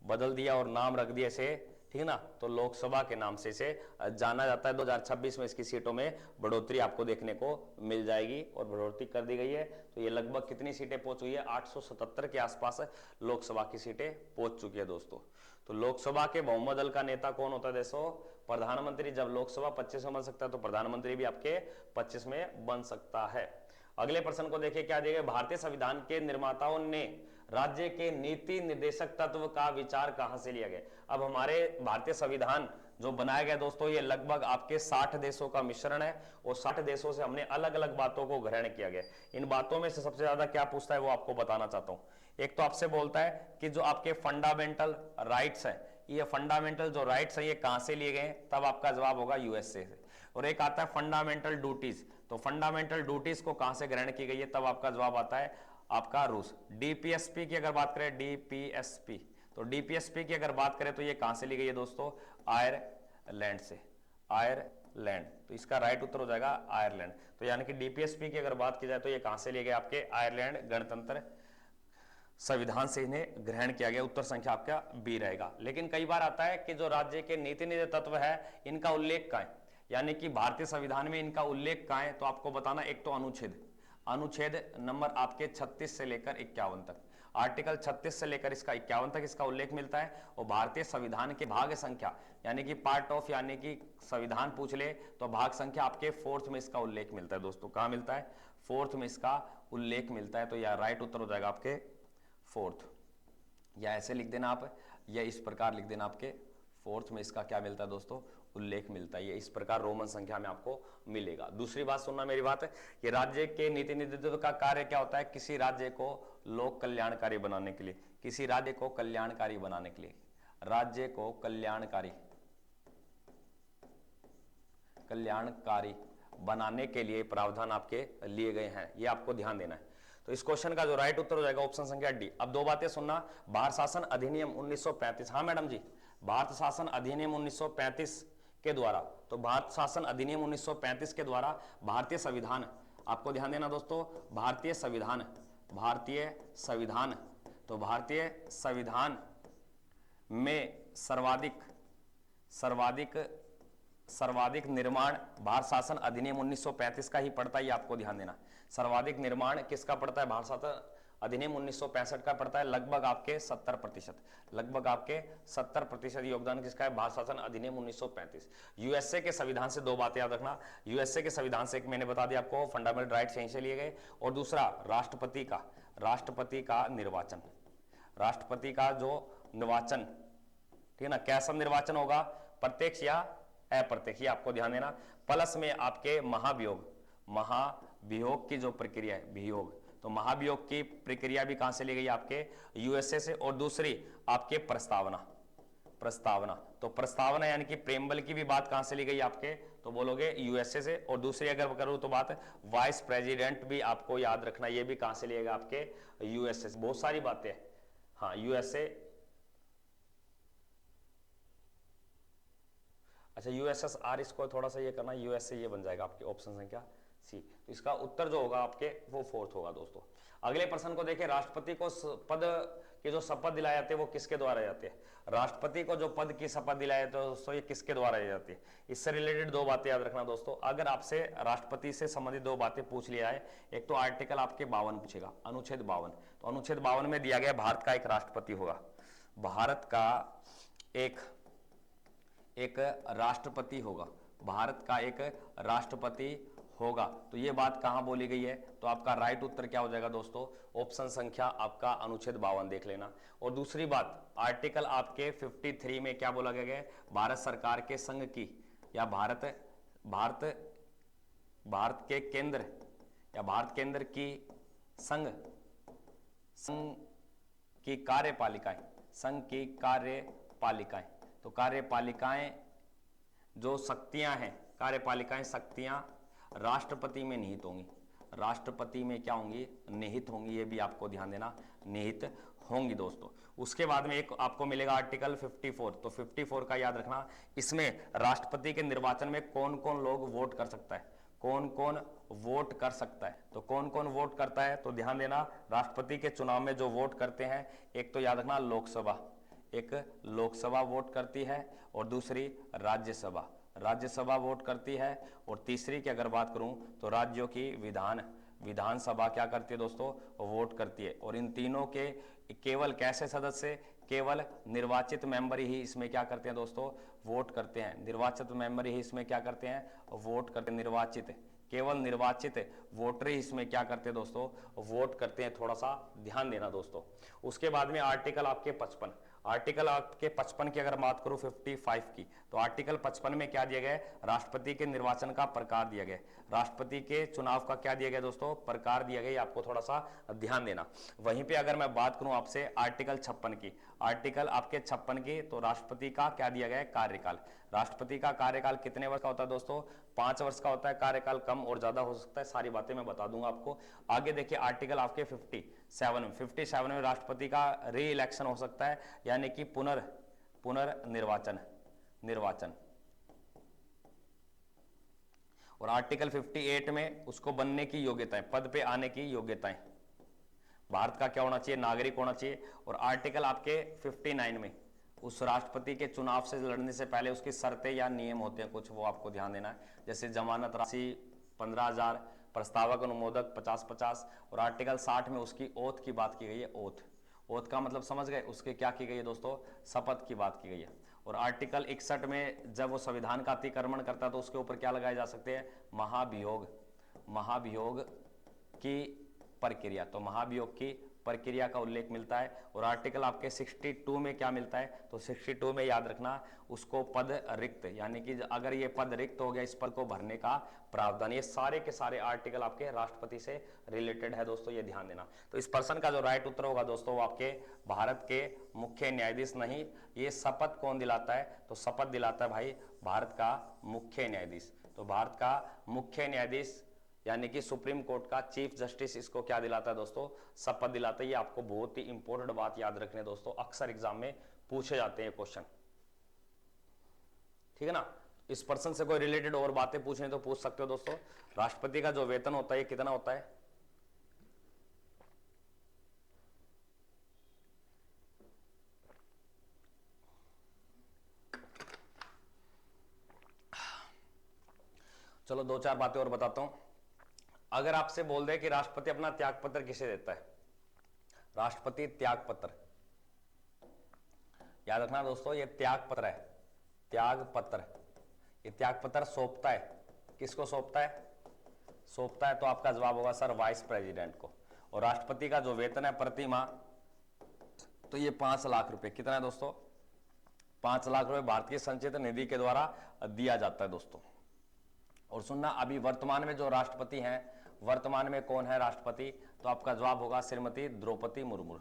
बदल दिया और नाम रख दिया इसे, ठीक है ना, तो लोकसभा के नाम से इसे जाना जाता है। 2026 में इसकी सीटों में बढ़ोतरी आपको देखने को मिल जाएगी और बढ़ोतरी कर दी गई है। तो ये लगभग कितनी सीटें पहुंच हुई है, 877 के आसपास लोकसभा की सीटें पहुंच चुकी है दोस्तों। तो लोकसभा के बहुमत दल का नेता कौन होता है दोस्तों, प्रधानमंत्री। जब लोकसभा 25 में बन सकता है तो प्रधानमंत्री भी आपके 25 में बन सकता है। अगले प्रश्न को देखिए, क्या दिया गया, भारतीय संविधान के निर्माताओं ने राज्य के नीति निर्देशक तत्व का विचार कहां से लिया गया। अब हमारे भारतीय संविधान जो बनाया गया दोस्तों, ये लगभग आपके 60 देशों का मिश्रण है और 60 देशों से हमने अलग अलग बातों को ग्रहण किया गया। इन बातों में से सबसे ज्यादा क्या पूछता है वो आपको बताना चाहता हूं। एक तो आपसे बोलता है कि जो आपके फंडामेंटल राइट्स है, ये फंडामेंटल जो राइट्स है ये कहां से लिए गए, तब आपका जवाब होगा यूएसए से। और एक आता है फंडामेंटल ड्यूटीज, तो फंडामेंटल ड्यूटीज को कहां से ग्रहण की गई है, तब आपका जवाब आता है आपका रूस। डीपीएसपी की अगर बात करें, डीपीएसपी, तो डीपीएसपी की अगर बात करें तो ये कहां से ली गई है दोस्तों, आयरलैंड से, आयरलैंड। तो इसका राइट उत्तर हो जाएगा आयरलैंड। तो यानी कि डीपीएसपी की अगर बात की जाए तो ये कहां से लिए गए, आपके आयरलैंड गणतंत्र संविधान से इन्हें ग्रहण किया गया। उत्तर संख्या आपका बी रहेगा। लेकिन कई बार आता है कि जो राज्य के नीति निर्देशक तत्व है इनका उल्लेख कहां है, यानी कि भारतीय संविधान में इनका उल्लेख कहां है, तो आपको बताना। एक तो अनुच्छेद नंबर आपके 36 से लेकर 51 तक, आर्टिकल 36 से लेकर इसका 51 तक इसका उल्लेख मिलता है। और भारतीय संविधान के भाग संख्या यानी कि पार्ट ऑफ यानी कि संविधान पूछ ले तो भाग संख्या आपके 4th में इसका उल्लेख मिलता है दोस्तों। कहां मिलता है, 4th में इसका उल्लेख मिलता है। तो यह राइट उत्तर हो जाएगा आपके 4th, या ऐसे लिख देना आप, या इस प्रकार लिख देना, आपके 4th में इसका क्या मिलता है दोस्तों, उल्लेख मिलता है। ये इस प्रकार रोमन संख्या में आपको मिलेगा। दूसरी बात सुनना मेरी बात है, ये राज्य के नीति निर्देशक का कार्य क्या होता है, किसी राज्य को लोक कल्याणकारी बनाने के लिए, किसी राज्य को कल्याणकारी बनाने के लिए, राज्य को कल्याणकारी बनाने के लिए प्रावधान आपके लिए गए हैं, ये आपको ध्यान देना है। तो इस क्वेश्चन का जो राइट उत्तर हो जाएगा ऑप्शन संख्या डी। अब दो बातें सुनना, भारत शासन अधिनियम 1935, हाँ मैडम जी, भारत शासन अधिनियम 1935 के द्वारा, तो भारत शासन अधिनियम 1935 के द्वारा भारतीय संविधान, आपको ध्यान देना दोस्तों, भारतीय संविधान, तो भारतीय संविधान में सर्वाधिक निर्माण भारत शासन अधिनियम 1935 का ही पड़ता है, ये आपको ध्यान देना। सर्वाधिक निर्माण किसका पड़ता है, भारत शासन अधिनियम 1965 का पड़ता है, लगभग आपके 70% योगदान किसका है, भारत शासन अधिनियम 1935। यूएसए के संविधान से दो बातें याद रखना, यूएसए के संविधान से एक मैंने बता दिया आपको, फंडामेंटल राइट्स यहीं से लिए गए, और दूसरा राष्ट्रपति का निर्वाचन, राष्ट्रपति का जो निर्वाचन, ठीक है ना, कैसा निर्वाचन होगा, प्रत्यक्ष या अप्रत्यक्ष, ये आपको ध्यान देना। प्लस में आपके महाभियोग की जो प्रक्रिया है, वियोग, तो महाभियोग की प्रक्रिया भी कहां से ली गई, आपके यूएसए से। और दूसरी आपके प्रस्तावना। तो प्रस्तावना यानी कि प्रेमबल की भी बात कहां से ली गई आपके, तो बोलोगे यूएसए से। और दूसरी अगर करूं तो बात वाइस प्रेसिडेंट भी आपको याद रखना, ये भी कहां से लिएगा आपके यूएसए से। बहुत सारी बातें, हाँ यूएसए, अच्छा यूएसएसआर, इसको थोड़ा सा ये करना, यूएसए ये बन जाएगा आपके ऑप्शन संख्या सी। तो इसका उत्तर जो होगा आपके वो फोर्थ होगा दोस्तों। अगले प्रश्न को देखिए, राष्ट्रपति को पद के जो शपथ दिलाए जाते हैं वो किसके द्वारा जाते हैं। राष्ट्रपति को जो पद की शपथ दिलाए जाते हैं दोस्तों, ये किसके द्वारा जाती है। इससे रिलेटेड दो बातें याद रखना दोस्तों। अगर आपसे राष्ट्रपति से संबंधित दो बातें पूछ लिया है, एक तो आर्टिकल आपके 52 पूछेगा, अनुच्छेद 52। तो अनुच्छेद 52 में दिया गया भारत का एक राष्ट्रपति होगा, भारत का एक राष्ट्रपति होगा, भारत का एक राष्ट्रपति होगा। तो ये बात कहां बोली गई है, तो आपका राइट उत्तर क्या हो जाएगा दोस्तों, ऑप्शन संख्या आपका अनुच्छेद 52 देख लेना। और दूसरी बात, आर्टिकल आपके 53 में क्या बोला गया है, भारत सरकार के संघ की या भारत के केंद्र या भारत केंद्र की संघ की कार्यपालिकाएं, संघ की कार्यपालिकाएं। तो कार्यपालिकाएं जो शक्तियां हैं, कार्यपालिकाएं शक्तियां राष्ट्रपति में निहित होंगी, राष्ट्रपति में क्या होंगी, निहित होंगी। ये भी आपको ध्यान देना, निहित होंगी दोस्तों। उसके बाद में एक आपको मिलेगा आर्टिकल 54। तो 54 का याद रखना, इसमें राष्ट्रपति के निर्वाचन में कौन कौन लोग वोट कर सकता है, कौन कौन वोट कर सकता है। तो कौन कौन वोट करता है, तो ध्यान देना, राष्ट्रपति के चुनाव में जो वोट करते हैं, एक तो याद रखना लोकसभा, एक लोकसभा वोट करती है, और दूसरी राज्यसभा, राज्यसभा वोट करती है, और तीसरी की अगर बात करूं तो राज्यों की विधानसभा क्या करती है दोस्तों, वोट करती है। और इन तीनों के केवल कैसे सदस्य, केवल निर्वाचित मेंबर ही इसमें क्या करते हैं दोस्तों, वोट करते हैं। निर्वाचित मेंबर ही इसमें क्या करते हैं, वोट करते हैं। निर्वाचित, केवल निर्वाचित वोटर ही इसमें क्या करते हैं दोस्तों, वोट करते हैं। थोड़ा सा ध्यान देना दोस्तों। उसके बाद में आर्टिकल आपके 55, आर्टिकल आपके 55 की अगर बात करूं 55 की, तो आर्टिकल 55 में क्या दिया गया है, राष्ट्रपति के निर्वाचन का प्रकार दिया गया, राष्ट्रपति के चुनाव का क्या दिया गया दोस्तों, प्रकार दिया गया। आपको थोड़ा सा ध्यान देना। वहीं पे अगर मैं बात करूं आपसे आर्टिकल 56 की, आर्टिकल आपके 56 की, तो राष्ट्रपति का क्या दिया गया है, कार्यकाल। राष्ट्रपति का कार्यकाल कितने वर्ष का होता है दोस्तों, 5 वर्ष का होता है। कार्यकाल कम और ज्यादा हो सकता है, सारी बातें मैं बता दूंगा आपको। आगे देखिए आर्टिकल आपके 57 में राष्ट्रपति का री इलेक्शन हो सकता है, यानी कि पुनर्निर्वाचन, निर्वाचन। और आर्टिकल 58 में उसको बनने की योग्यताएं, पद पे आने की योग्यताएं, भारत का क्या होना चाहिए, नागरिक होना चाहिए। और आर्टिकल आपके 59 में उस राष्ट्रपति के चुनाव से लड़ने से पहले उसकी शर्तें या नियम होते हैं कुछ, वो आपको ध्यान देना है। जैसे जमानत राशि 15,000, प्रस्तावक अनुमोदक 50-50। और आर्टिकल 60 में उसकी ओथ की बात की गई है, ओथ का मतलब समझ गए, उसके क्या की गई है दोस्तों, शपथ की बात की गई है। और आर्टिकल 61 में जब वो संविधान का अतिक्रमण करता है तो उसके ऊपर क्या लगाए जा सकते हैं, महाभियोग की प्रक्रिया। तो महाभियोग की प्रक्रिया का उल्लेख मिलता है। और आर्टिकल आपके 62 में क्या मिलता है, तो 62 में याद रखना, उसको पद रिक्त, यानी कि अगर ये पद रिक्त हो गया, इस पद को भरने का प्रावधान। ये सारे के सारे आर्टिकल आपके राष्ट्रपति से रिलेटेड है दोस्तों, ये ध्यान देना। तो इस प्रश्न का जो राइट उत्तर होगा दोस्तों, वो आपके भारत के मुख्य न्यायाधीश नहीं। ये शपथ कौन दिलाता है, तो शपथ दिलाता है भाई भारत का मुख्य न्यायाधीश। तो भारत का मुख्य न्यायाधीश यानी कि सुप्रीम कोर्ट का चीफ जस्टिस इसको क्या दिलाता है दोस्तों, शपथ दिलाता है। ये आपको बहुत ही इंपॉर्टेंट बात याद रखने दोस्तों, अक्सर एग्जाम में पूछे जाते हैं क्वेश्चन, ठीक है ना। इस पर्सन से कोई रिलेटेड और बातें पूछने तो पूछ सकते हो दोस्तों। राष्ट्रपति का जो वेतन होता है कितना होता है, चलो 2-4 बातें और बताता हूं। अगर आपसे बोल दे कि राष्ट्रपति अपना त्याग पत्र किसे देता है, राष्ट्रपति त्याग पत्र, याद रखना दोस्तों, ये त्याग पत्र है, त्याग पत्र। ये त्याग पत्र सौंपता है, किसको सौंपता है, सौंपता है तो आपका जवाब होगा सर वाइस प्रेसिडेंट को। और राष्ट्रपति का जो वेतन है प्रति माह, तो ये 5 लाख रुपए, कितना है दोस्तों, 5 लाख रुपए भारतीय संचित निधि के द्वारा दिया जाता है दोस्तों। और सुनना, अभी वर्तमान में जो राष्ट्रपति हैं, वर्तमान में कौन है राष्ट्रपति, तो आपका जवाब होगा श्रीमती द्रौपदी मुर्मू,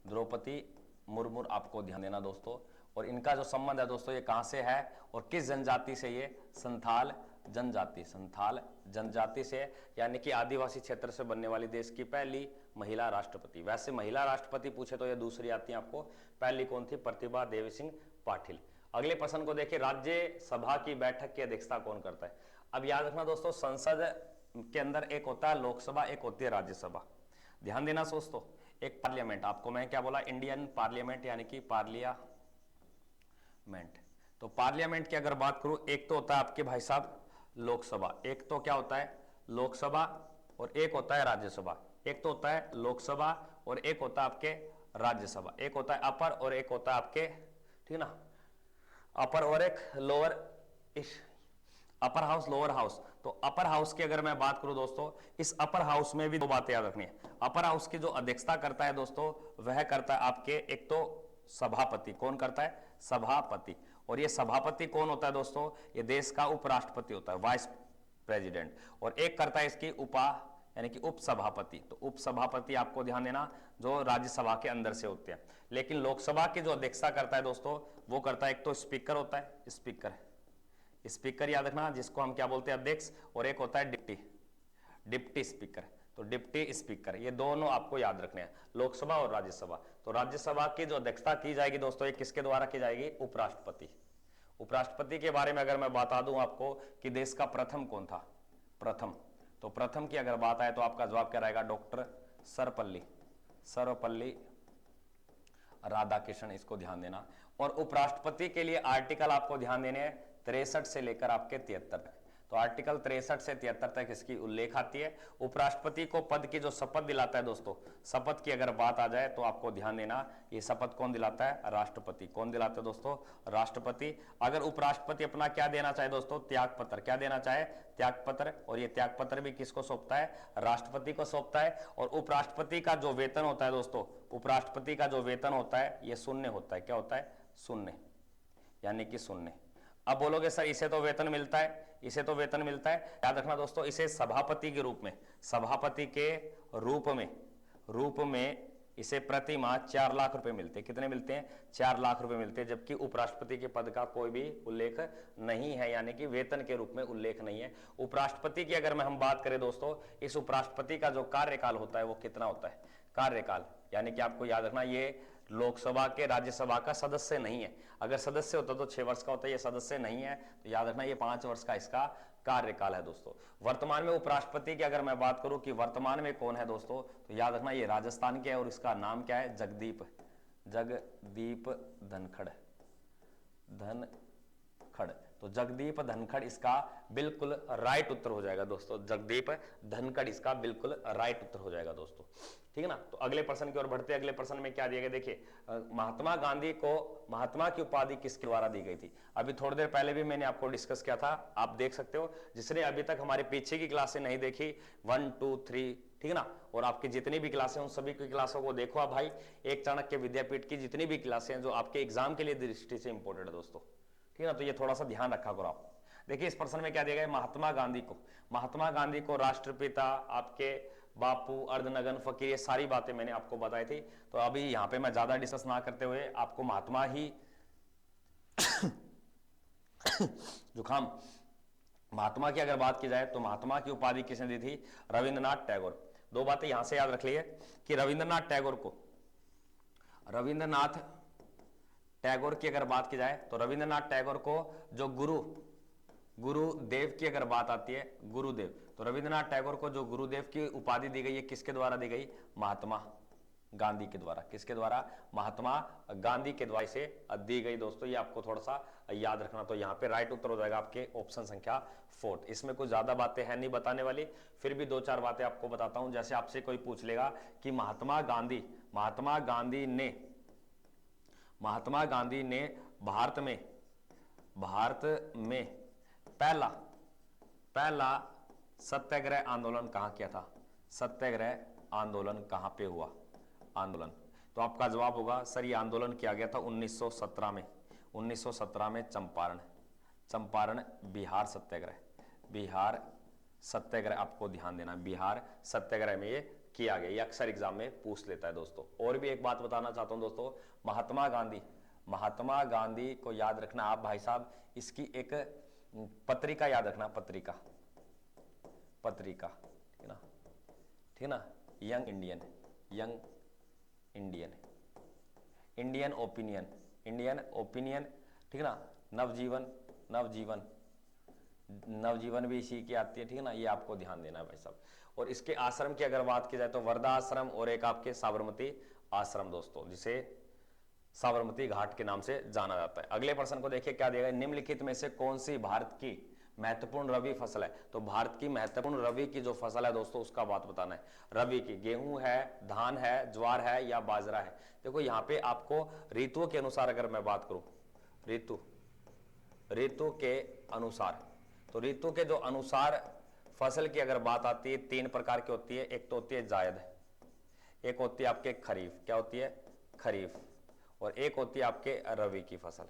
द्रौपदी मुर्मू आपको ध्यान देना दोस्तों। और इनका जो संबंध है दोस्तों ये कहां से है और किस जनजाति से, ये संथाल जनजाति, संथाल जनजाति से, यानी कि आदिवासी क्षेत्र से बनने वाली देश की पहली महिला राष्ट्रपति। वैसे महिला राष्ट्रपति पूछे तो ये दूसरी आती है आपको, पहली कौन थी, प्रतिभा देवी सिंह पाटिल। अगले प्रश्न को देखिए, राज्यसभा की बैठक की अध्यक्षता कौन करता है। अब याद रखना दोस्तों, संसद के अंदर एक होता है लोकसभा, एक होती है राज्यसभा। ध्यान देना दोस्तों, एक पार्लियामेंट, आपको मैं क्या बोला, इंडियन पार्लियामेंट यानी कि पार्लियामेंट। तो पार्लियामेंट की अगर बात करूं, एक तो होता है आपके भाई साहब लोकसभा, एक तो क्या होता है लोकसभा और एक होता है राज्यसभा। एक तो होता है लोकसभा और एक होता है आपके राज्यसभा। एक होता है अपर और एक होता है आपके, ठीक ना, अपर और एक lower, upper house lower house. तो अपर हाउस की अगर मैं बात करूं दोस्तों, इस अपर हाउस में भी दो बातें याद रखनी है। अपर हाउस की जो अध्यक्षता करता है दोस्तों, वह करता है आपके एक तो सभापति। कौन करता है, सभापति। और ये सभापति कौन होता है दोस्तों, ये देश का उपराष्ट्रपति होता है, वाइस प्रेसिडेंट। और एक करता है इसकी यानी कि उपसभापति। तो उपसभापति आपको ध्यान देना, जो राज्यसभा के अंदर से होते हैं। लेकिन लोकसभा की जो अध्यक्षता करता है दोस्तों, वो करता है एक तो स्पीकर होता है, स्पीकर याद रखना, जिसको हम क्या बोलते हैं, अध्यक्ष। और एक होता है डिप्टी स्पीकर। तो डिप्टी स्पीकर, ये दोनों आपको याद रखने हैं, लोकसभा और राज्यसभा। तो राज्यसभा की जो अध्यक्षता की जाएगी दोस्तों, ये किसके द्वारा की जाएगी, उपराष्ट्रपति। उपराष्ट्रपति के बारे में अगर मैं बता दूं आपको कि देश का प्रथम कौन था, प्रथम, तो प्रथम की अगर बात आए तो आपका जवाब क्या रहेगा, डॉक्टर सर्वपल्ली राधाकृष्णन। इसको ध्यान देना। और उपराष्ट्रपति के लिए आर्टिकल आपको ध्यान देने हैं 63 से लेकर आपके 73 तक। तो आर्टिकल 63 से 73 तक इसकी उल्लेख आती है। उपराष्ट्रपति को पद की जो शपथ दिलाता है दोस्तों, शपथ की अगर बात आ जाए तो आपको ध्यान देना, ये शपथ कौन दिलाता है, राष्ट्रपति। कौन दिलाता है दोस्तों, राष्ट्रपति। अगर उपराष्ट्रपति अपना क्या देना चाहे दोस्तों, त्यागपत्र, क्या देना चाहे, त्यागपत्र। और ये त्यागपत्र भी किसको सौंपता है, राष्ट्रपति को सौंपता है। और उपराष्ट्रपति का जो वेतन होता है दोस्तों, उपराष्ट्रपति का जो वेतन होता है ये शून्य होता है। क्या होता है, शून्य, यानी कि शून्य। अब बोलोगे सर इसे तो वेतन मिलता है, इसे तो वेतन मिलता है। याद रखना दोस्तों, इसे सभापति के रूप में, सभापति के रूप में इसे प्रति माह 4 लाख रुपए मिलते हैं। कितने मिलते हैं, 4 लाख रुपए मिलते हैं। जबकि उपराष्ट्रपति के पद का कोई भी उल्लेख नहीं है, यानी कि वेतन के रूप में उल्लेख नहीं है। उपराष्ट्रपति की अगर हम बात करें दोस्तों, इस उपराष्ट्रपति का जो कार्यकाल होता है वो कितना होता है, कार्यकाल, यानी कि आपको याद रखना ये लोकसभा के राज्यसभा का सदस्य नहीं है। अगर सदस्य होता तो 6 वर्ष का होता है, ये सदस्य नहीं है, तो याद रखना ये 5 वर्ष का इसका कार्यकाल है दोस्तों। वर्तमान में उपराष्ट्रपति की अगर मैं बात करूं कि वर्तमान में कौन है दोस्तों, तो याद रखना ये राजस्थान के है और इसका नाम क्या है, जगदीप धनखड़। तो जगदीप धनखड़ इसका बिल्कुल राइट उत्तर हो जाएगा दोस्तों, जगदीप धनखड़ इसका बिल्कुल राइट उत्तर हो जाएगा दोस्तों, ठीक है ना। तो अगले प्रश्न की ओर बढ़ते हैं। अगले प्रश्न में क्या दिया गया, देखिए महात्मा गांधी को महात्मा की उपाधि किसके द्वारा दी गई थी। अभी थोड़ी देर पहले भी मैंने आपको डिस्कस किया था, आप देख सकते हो। जिसने अभी तक हमारे पीछे की क्लासें नहीं देखी, 1, 2, 3, ठीक है ना, और आपकी जितनी भी क्लासें उन सभी की क्लासों को देखो आप भाई। एक चाणक्य विद्यापीठ की जितनी भी क्लासें हैं जो आपके एग्जाम के लिए दृष्टि से इंपॉर्टेंट है दोस्तों, ठीक है ना, तो ये थोड़ा सा ध्यान रखा करो आप। देखिए इस प्रश्न में क्या दिया गया है, महात्मा गांधी को राष्ट्रपिता, आपके बापू, अर्धनगन, फकीर, ये सारी बातें मैंने आपको बताई थी। तो अभी यहां पे मैं ज्यादा डिस्कस ना करते हुए आपको महात्मा ही जुकाम, महात्मा की अगर बात की जाए तो महात्मा की उपाधि किसने दी थी, रविंद्रनाथ टैगोर। 2 बातें यहां से याद रख लिए कि रविंद्रनाथ टैगोर की अगर बात की जाए तो रविंद्रनाथ टैगोर को जो गुरुदेव की अगर बात आती है, गुरुदेव, तो रविंद्रनाथ टैगोर को जो गुरुदेव की उपाधि दी गई है किसके द्वारा दी गई, महात्मा गांधी के द्वारा। किसके द्वारा, महात्मा गांधी के द्वारा इसे दी गई दोस्तों। ये आपको थोड़ा सा याद रखना। तो यहाँ पे राइट उत्तर हो जाएगा आपके ऑप्शन संख्या 4। इसमें कुछ ज्यादा बातें हैं नहीं बताने वाली, फिर भी 2-4 बातें आपको बताता हूं। जैसे आपसे कोई पूछ लेगा कि महात्मा गांधी ने भारत में पहला सत्याग्रह आंदोलन कहां किया था, सत्याग्रह आंदोलन कहां पे हुआ, आंदोलन। तो आपका जवाब होगा सर ये आंदोलन किया गया था 1917 में चंपारण बिहार सत्याग्रह आपको ध्यान देना, बिहार सत्याग्रह में ये किया गया। ये अक्सर एग्जाम में पूछ लेता है दोस्तों। और भी एक बात बताना चाहता हूं दोस्तों, महात्मा महात्मा गांधी को याद रखना आप भाई साहब, इसकी एक पत्रिका याद रखना, पत्रिका, पत्रिका, ठीक ना, ठीक ना, young Indian, young Indian, Indian opinion, Indian opinion, ठीक ना, नवजीवन, नवजीवन, नवजीवन भी इसी की आती है, ठीक है ना, ये आपको ध्यान देना है भाई साहब। और इसके आश्रम की अगर बात की जाए तो वर्धा आश्रम और एक आपके साबरमती आश्रम दोस्तों, जिसे साबरमती घाट के नाम से जाना जाता है। अगले प्रश्न को देखिए क्या दिया गया, निम्नलिखित में से कौन सी भारत की महत्वपूर्ण रबी फसल है। तो भारत की महत्वपूर्ण रबी की जो फसल है दोस्तों उसका बात बताना है। रबी की गेहूं है, धान है, ज्वार है या बाजरा है। देखो यहाँ पे आपको ऋतुओं के अनुसार अगर मैं बात करूं, ऋतु के अनुसार, तो ऋतु के जो अनुसार फसल की अगर बात आती है 3 प्रकार की होती है। एक तो होती है जायद, एक होती है आपके खरीफ, क्या होती है, खरीफ, और एक होती है आपके रबी की फसल।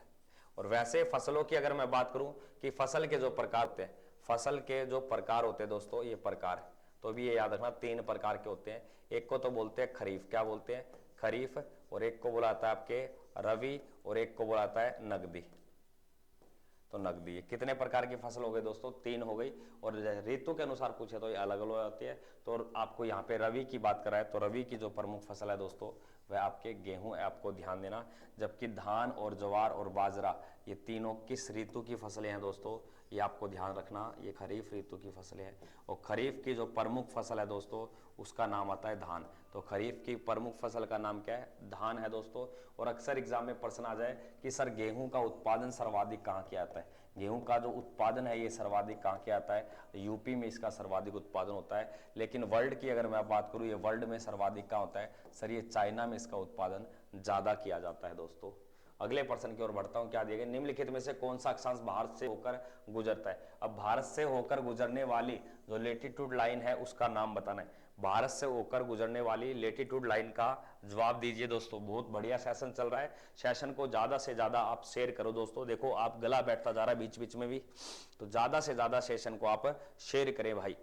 और वैसे फसलों की अगर मैं बात करूं कि फसल के जो प्रकार होते हैं, फसल के जो प्रकार होते हैं दोस्तों, ये प्रकार, तो भी ये याद रखना 3 प्रकार के होते हैं। एक को तो बोलते हैं खरीफ, क्या बोलते हैं, खरीफ, और एक को बुलाता है आपके रबी, और एक को बुलाता है नकदी। तो नकदी, कितने प्रकार की फसल हो गई दोस्तों, 3 हो गई। और ऋतु के अनुसार पूछे तो ये अलग अलग होती है। तो आपको यहाँ पे रबी की बात कराए तो रबी की जो प्रमुख फसल है दोस्तों वह आपके गेहूं है, आपको ध्यान देना। जबकि धान और ज्वार और बाजरा ये तीनों किस ऋतु की फसलें हैं दोस्तों, ये आपको ध्यान रखना, ये खरीफ ऋतु की फसलें हैं। और खरीफ की जो प्रमुख फसल है दोस्तों उसका नाम आता है धान। तो खरीफ की प्रमुख फसल का नाम क्या है, धान है दोस्तों। और अक्सर एग्जाम में प्रश्न आ जाए कि सर गेहूं का उत्पादन सर्वाधिक कहाँ किया जाता है। गेहूं का जो उत्पादन है ये सर्वाधिक कहाँ किया जाता है, यूपी में इसका सर्वाधिक उत्पादन होता है। लेकिन वर्ल्ड की अगर मैं बात करूं, ये वर्ल्ड में सर्वाधिक कहाँ होता है, सर ये चाइना में इसका उत्पादन ज्यादा किया जाता है दोस्तों। अगले प्रश्न की ओर बढ़ता हूं, क्या दिया गया, निम्नलिखित में से कौन सा अक्षांश भारत से होकर गुजरता है। अब भारत से होकर गुजरने वाली जो लेटीट्यूड लाइन है उसका नाम बताना है। भारत से होकर गुजरने वाली लेटीट्यूड लाइन का जवाब दीजिए दोस्तों। बहुत बढ़िया सेशन चल रहा है, सेशन को ज्यादा से ज्यादा आप शेयर करो दोस्तों। देखो आप गला बैठता जा रहा है बीच बीच में भी, तो ज्यादा से ज्यादा सेशन को आप शेयर करें भाई,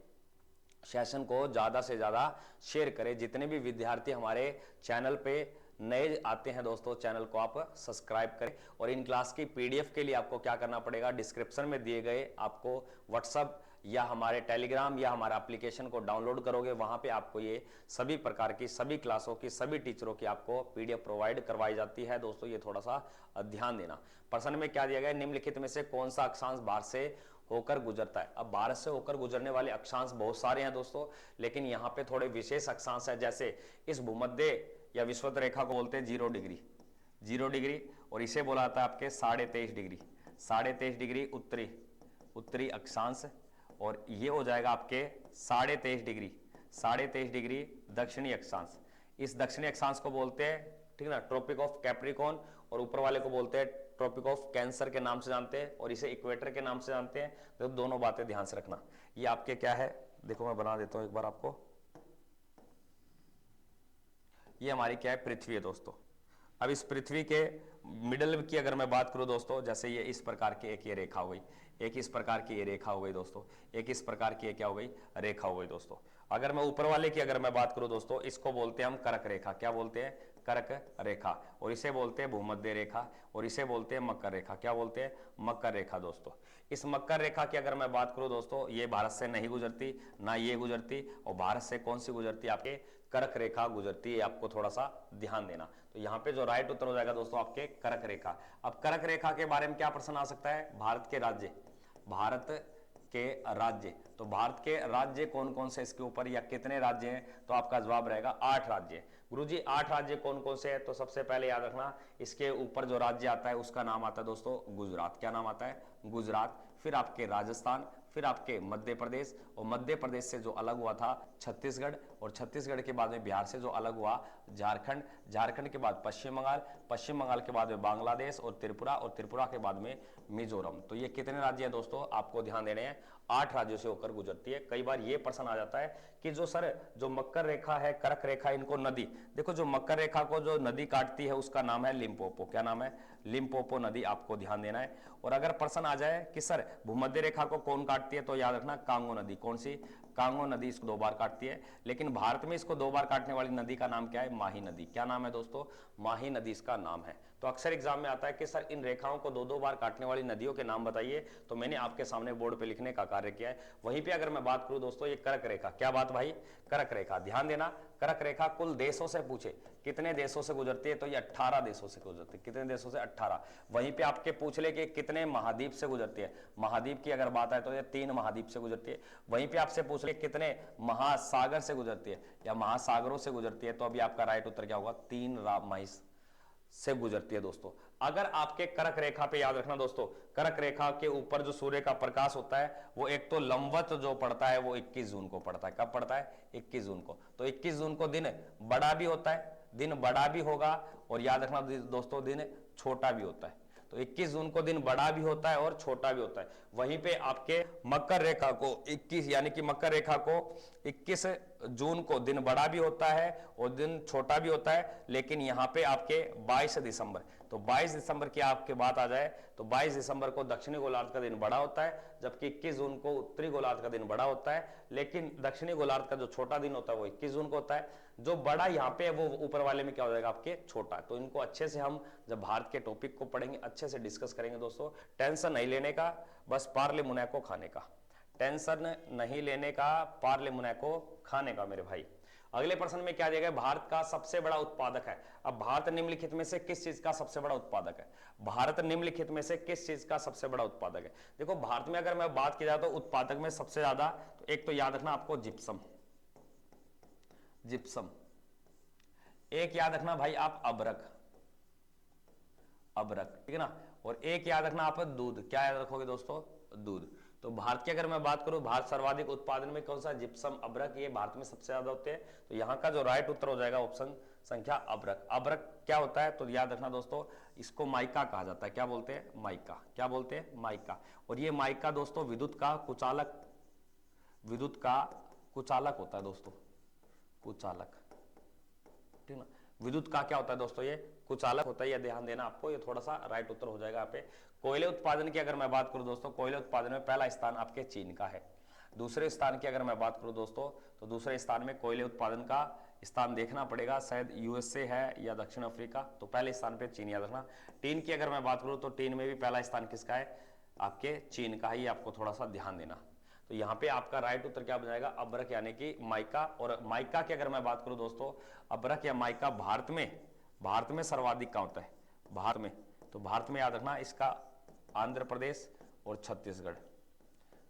सेशन को ज्यादा से ज्यादा शेयर करें। जितने भी विद्यार्थी हमारे चैनल पे नए आते हैं दोस्तों, चैनल को आप सब्सक्राइब करें। और इन क्लास की पीडीएफ के लिए आपको क्या करना पड़ेगा, डिस्क्रिप्शन में दिए गए आपको व्हाट्सएप या हमारे टेलीग्राम या हमारा एप्लीकेशन को डाउनलोड करोगे, वहां पे आपको ये सभी प्रकार की सभी क्लासों की सभी टीचरों की आपको पीडीएफ प्रोवाइड करवाई जाती है दोस्तों। ये थोड़ा सा ध्यान देना। प्रश्न में क्या दिया गया, निम्नलिखित में से कौन सा अक्षांश भारत से होकर गुजरता है। अब भारत से होकर गुजरने वाले अक्षांश बहुत सारे हैं दोस्तों, लेकिन यहाँ पे थोड़े विशेष अक्षांश है। जैसे इस भूमध्य या विषुवत रेखा को बोलते हैं 0 डिग्री, 0 डिग्री, और इसे बोला जाता है आपके 23.5 डिग्री, 23.5 डिग्री उत्तरी अक्षांश। और ये हो जाएगा आपके 23.5 डिग्री, 23.5 डिग्री दक्षिणी अक्षांश। इस दक्षिणी अक्षांश को बोलते हैं, ठीक है ना, ट्रॉपिक ऑफ कैप्रिकॉर्न, और ऊपर वाले को बोलते हैं ट्रॉपिक ऑफ कैंसर के नाम से जानते हैं, और इसे इक्वेटर के नाम से जानते हैं। तो दोनों बातें ध्यान से रखना। ये आपके क्या है, देखो मैं बना देता हूं एक बार आपको। ये हमारी क्या है, पृथ्वी है दोस्तों। अब इस पृथ्वी के मिडल की अगर मैं बात करूं दोस्तों, जैसे ये इस प्रकार की एक ये रेखा हो गई, एक इस प्रकार की ये रेखा हो गई दोस्तों, एक इस प्रकार की ये क्या हो गई, रेखा हो गई दोस्तों। अगर मैं ऊपर वाले की अगर मैं बात करूं दोस्तों, इसको बोलते हैं हम कर्क रेखा, क्या बोलते हैं, कर्क रेखा, और इसे बोलते हैं भूमध्य रेखा, और इसे बोलते हैं मकर रेखा, क्या बोलते हैं, मकर रेखा दोस्तों। इस मकर रेखा की अगर मैं बात करूं दोस्तों, ये भारत से नहीं गुजरती, ना ये गुजरती, और भारत से कौन सी गुजरती है, आपके कर्क रेखा गुजरती है। आपको थोड़ा सा ध्यान देना। तो यहाँ पे जो राइट उत्तर हो जाएगा दोस्तों आपके कर्क रेखा। अब कर्क रेखा के बारे में क्या प्रश्न आ सकता है, भारत के राज्य, भारत के राज्य, तो भारत के राज्य कौन कौन से इसके ऊपर, या कितने राज्य हैं, तो आपका जवाब रहेगा 8 राज्य। गुरुजी 8 राज्य कौन कौन से हैं, तो सबसे पहले याद रखना इसके ऊपर जो राज्य आता है उसका नाम आता है दोस्तों गुजरात, क्या नाम आता है, गुजरात। फिर आपके राजस्थान, फिर आपके मध्य प्रदेश, और मध्य प्रदेश से जो अलग हुआ था छत्तीसगढ़, और छत्तीसगढ़ के बाद में बिहार से जो अलग हुआ झारखंड, झारखंड के बाद पश्चिम बंगाल, पश्चिम बंगाल के बाद में बांग्लादेश और त्रिपुरा के बाद में मिजोरम। तो ये कितने राज्य हैं दोस्तों, आपको ध्यान देने हैं, 8 राज्यों से होकर गुजरती है। कई बार ये प्रश्न आ जाता है कि जो सर जो मकर रेखा है, कर्क रेखा, इनको नदी, देखो जो मकर रेखा को जो नदी काटती है उसका नाम है लिम्पोपो, क्या नाम है, लिम्पोपो नदी, आपको ध्यान देना है। और अगर प्रश्न आ जाए कि सर भूमध्य रेखा को कौन काटती है, तो याद रखना कांगो नदी, कौन सी, कांगो नदी इसको 2 बार काटती है। लेकिन भारत में इसको 2 बार काटने वाली नदी का नाम क्या है, माही नदी, क्या नाम है दोस्तों, माही नदी इसका नाम है। तो अक्सर एग्जाम में आता है कि सर इन रेखाओं को दो दो बार काटने वाली नदियों के नाम बताइए, तो मैंने आपके सामने बोर्ड पे लिखने का कार्य किया है। वहीं पे अगर मैं बात करूं दोस्तों, ये कर्क रेखा, क्या बात भाई, कर्क रेखा, ध्यान देना, कर्क रेखा कुल देशों से पूछे कितने देशों से गुजरती है, तो ये 18 देशों से गुजरती है। कितने देशों से, 18। वहीं पे आपके पूछ ले कि कितने महाद्वीप से गुजरती है, महाद्वीप की अगर बात है तो ये 3 महाद्वीप से गुजरती है। वहीं पे आपसे पूछ ले कितने महासागर से गुजरती है या महासागरों से गुजरती है, तो अभी आपका राइट उत्तर क्या होगा, 3 से गुजरती है दोस्तों। अगर आपके कर्क रेखा पे याद रखना दोस्तों, कर्क रेखा के ऊपर जो सूर्य का प्रकाश होता है वो एक तो लंबवत जो पड़ता है वो 21 जून को पड़ता है। कब पड़ता है, 21 जून को। तो 21 जून को दिन बड़ा भी होता है, दिन बड़ा भी होगा, और याद रखना दोस्तों दिन छोटा भी होता है। तो 21 जून को दिन बड़ा भी होता है और छोटा भी होता है। वहीं पे आपके मकर रेखा को 21 यानी कि मकर रेखा को 21 जून को दिन बड़ा भी होता है और दिन छोटा भी होता है। लेकिन यहाँ पे आपके 22 दिसंबर, तो 22 दिसंबर की आपके बात आ जाए तो 22 दिसंबर को दक्षिणी गोलार्ध का दिन बड़ा होता है, जबकि 21 जून को उत्तरी गोलार्ध का दिन बड़ा होता है। लेकिन दक्षिणी गोलार्ध का जो छोटा दिन होता है वो 21 जून को होता है। जो बड़ा यहाँ पे है वो ऊपर वाले में क्या हो जाएगा, आपके छोटा। तो इनको अच्छे से हम जब भारत के टॉपिक को पढ़ेंगे अच्छे से डिस्कस करेंगे दोस्तों। टेंशन नहीं लेने का, बस पार्ले मुनैको खाने का। टेंशन नहीं लेने का, पार्ले मुनैको खाने का मेरे भाई। अगले प्रश्न में क्या दिया गया, भारत का सबसे बड़ा उत्पादक है। अब भारत निम्नलिखित में से किस चीज का सबसे बड़ा उत्पादक है, भारत निम्नलिखित में से किस चीज का सबसे बड़ा उत्पादक है। देखो भारत में अगर मैं बात की जाए तो उत्पादक में सबसे ज्यादा, तो एक तो याद रखना आपको जिप्सम, जिप्सम। एक याद रखना भाई आप अबरक, अबरक, ठीक है ना। और एक याद रखना आप दूध, क्या याद रखोगे दोस्तों, दूध। तो भारत की अगर मैं बात करूं, भारत सर्वाधिक उत्पादन में कौन सा, जिप्सम, अबरक, ये भारत में सबसे ज्यादा होते हैं। तो यहाँ का जो राइट उत्तर हो जाएगा ऑप्शन संख्या अबरक। अबरक क्या होता है, तो याद रखना दोस्तों, इसको माइका कहा जाता है। क्या बोलते हैं, माइका। क्या बोलते हैं, माइका। और ये माइका दोस्तों विद्युत का कुचालक, विद्युत का कुचालक होता है दोस्तों, कुचालक, ठीक ना। विद्युत का क्या होता है दोस्तों, ये कुचालक होता है। ये ध्यान देना आपको, ये थोड़ा सा राइट उत्तर हो जाएगा यहाँ पे। कोयले उत्पादन की अगर मैं बात करूं दोस्तों, कोयले उत्पादन में पहला स्थान आपके चीन का है। दूसरे स्थान की अगर मैं बात करूं दोस्तों, तो दूसरे स्थान में कोयले उत्पादन का स्थान देखना पड़ेगा, शायद यूएसए है या दक्षिण अफ्रीका। तो पहले स्थान पे चीन याद रखना। टीन की अगर मैं बात करूं तो टीन में भी पहला स्थान किसका है, आपके चीन का ही, आपको थोड़ा सा ध्यान देना। तो यहाँ पे आपका राइट उत्तर क्या बन जाएगा, अबरक यानी कि माइका। और माइका की अगर मैं बात करूं दोस्तों, अबरक या माइका भारत में सर्वाधिक कहाँ होता है, भारत में। तो भारत में याद रखना इसका आंध्र प्रदेश और छत्तीसगढ़,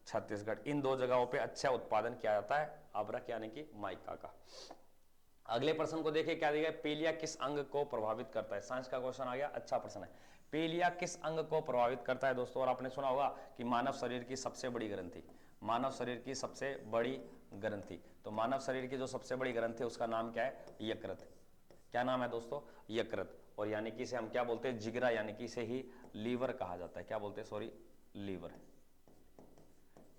छत्तीसगढ़ इन दो जगहों पे अच्छा उत्पादन किया जाता है अबरक यानी कि माइका का। अगले प्रश्न को देखिए क्या दिया गया, पीलिया किस अंग को प्रभावित करता है। साइंस का क्वेश्चन आ गया, अच्छा प्रश्न है। पीलिया किस अंग को प्रभावित करता है दोस्तों। और आपने सुना होगा कि मानव शरीर की सबसे बड़ी ग्रंथि, मानव शरीर की सबसे बड़ी ग्रंथि, तो मानव शरीर की जो सबसे बड़ी ग्रंथि है उसका नाम क्या है, यकृत। क्या नाम है दोस्तों, यकृत। और यानी कि इसे हम क्या बोलते हैं, जिगरा, यानी कि इसे ही लीवर कहा जाता है। क्या बोलते हैं, सॉरी, लीवर।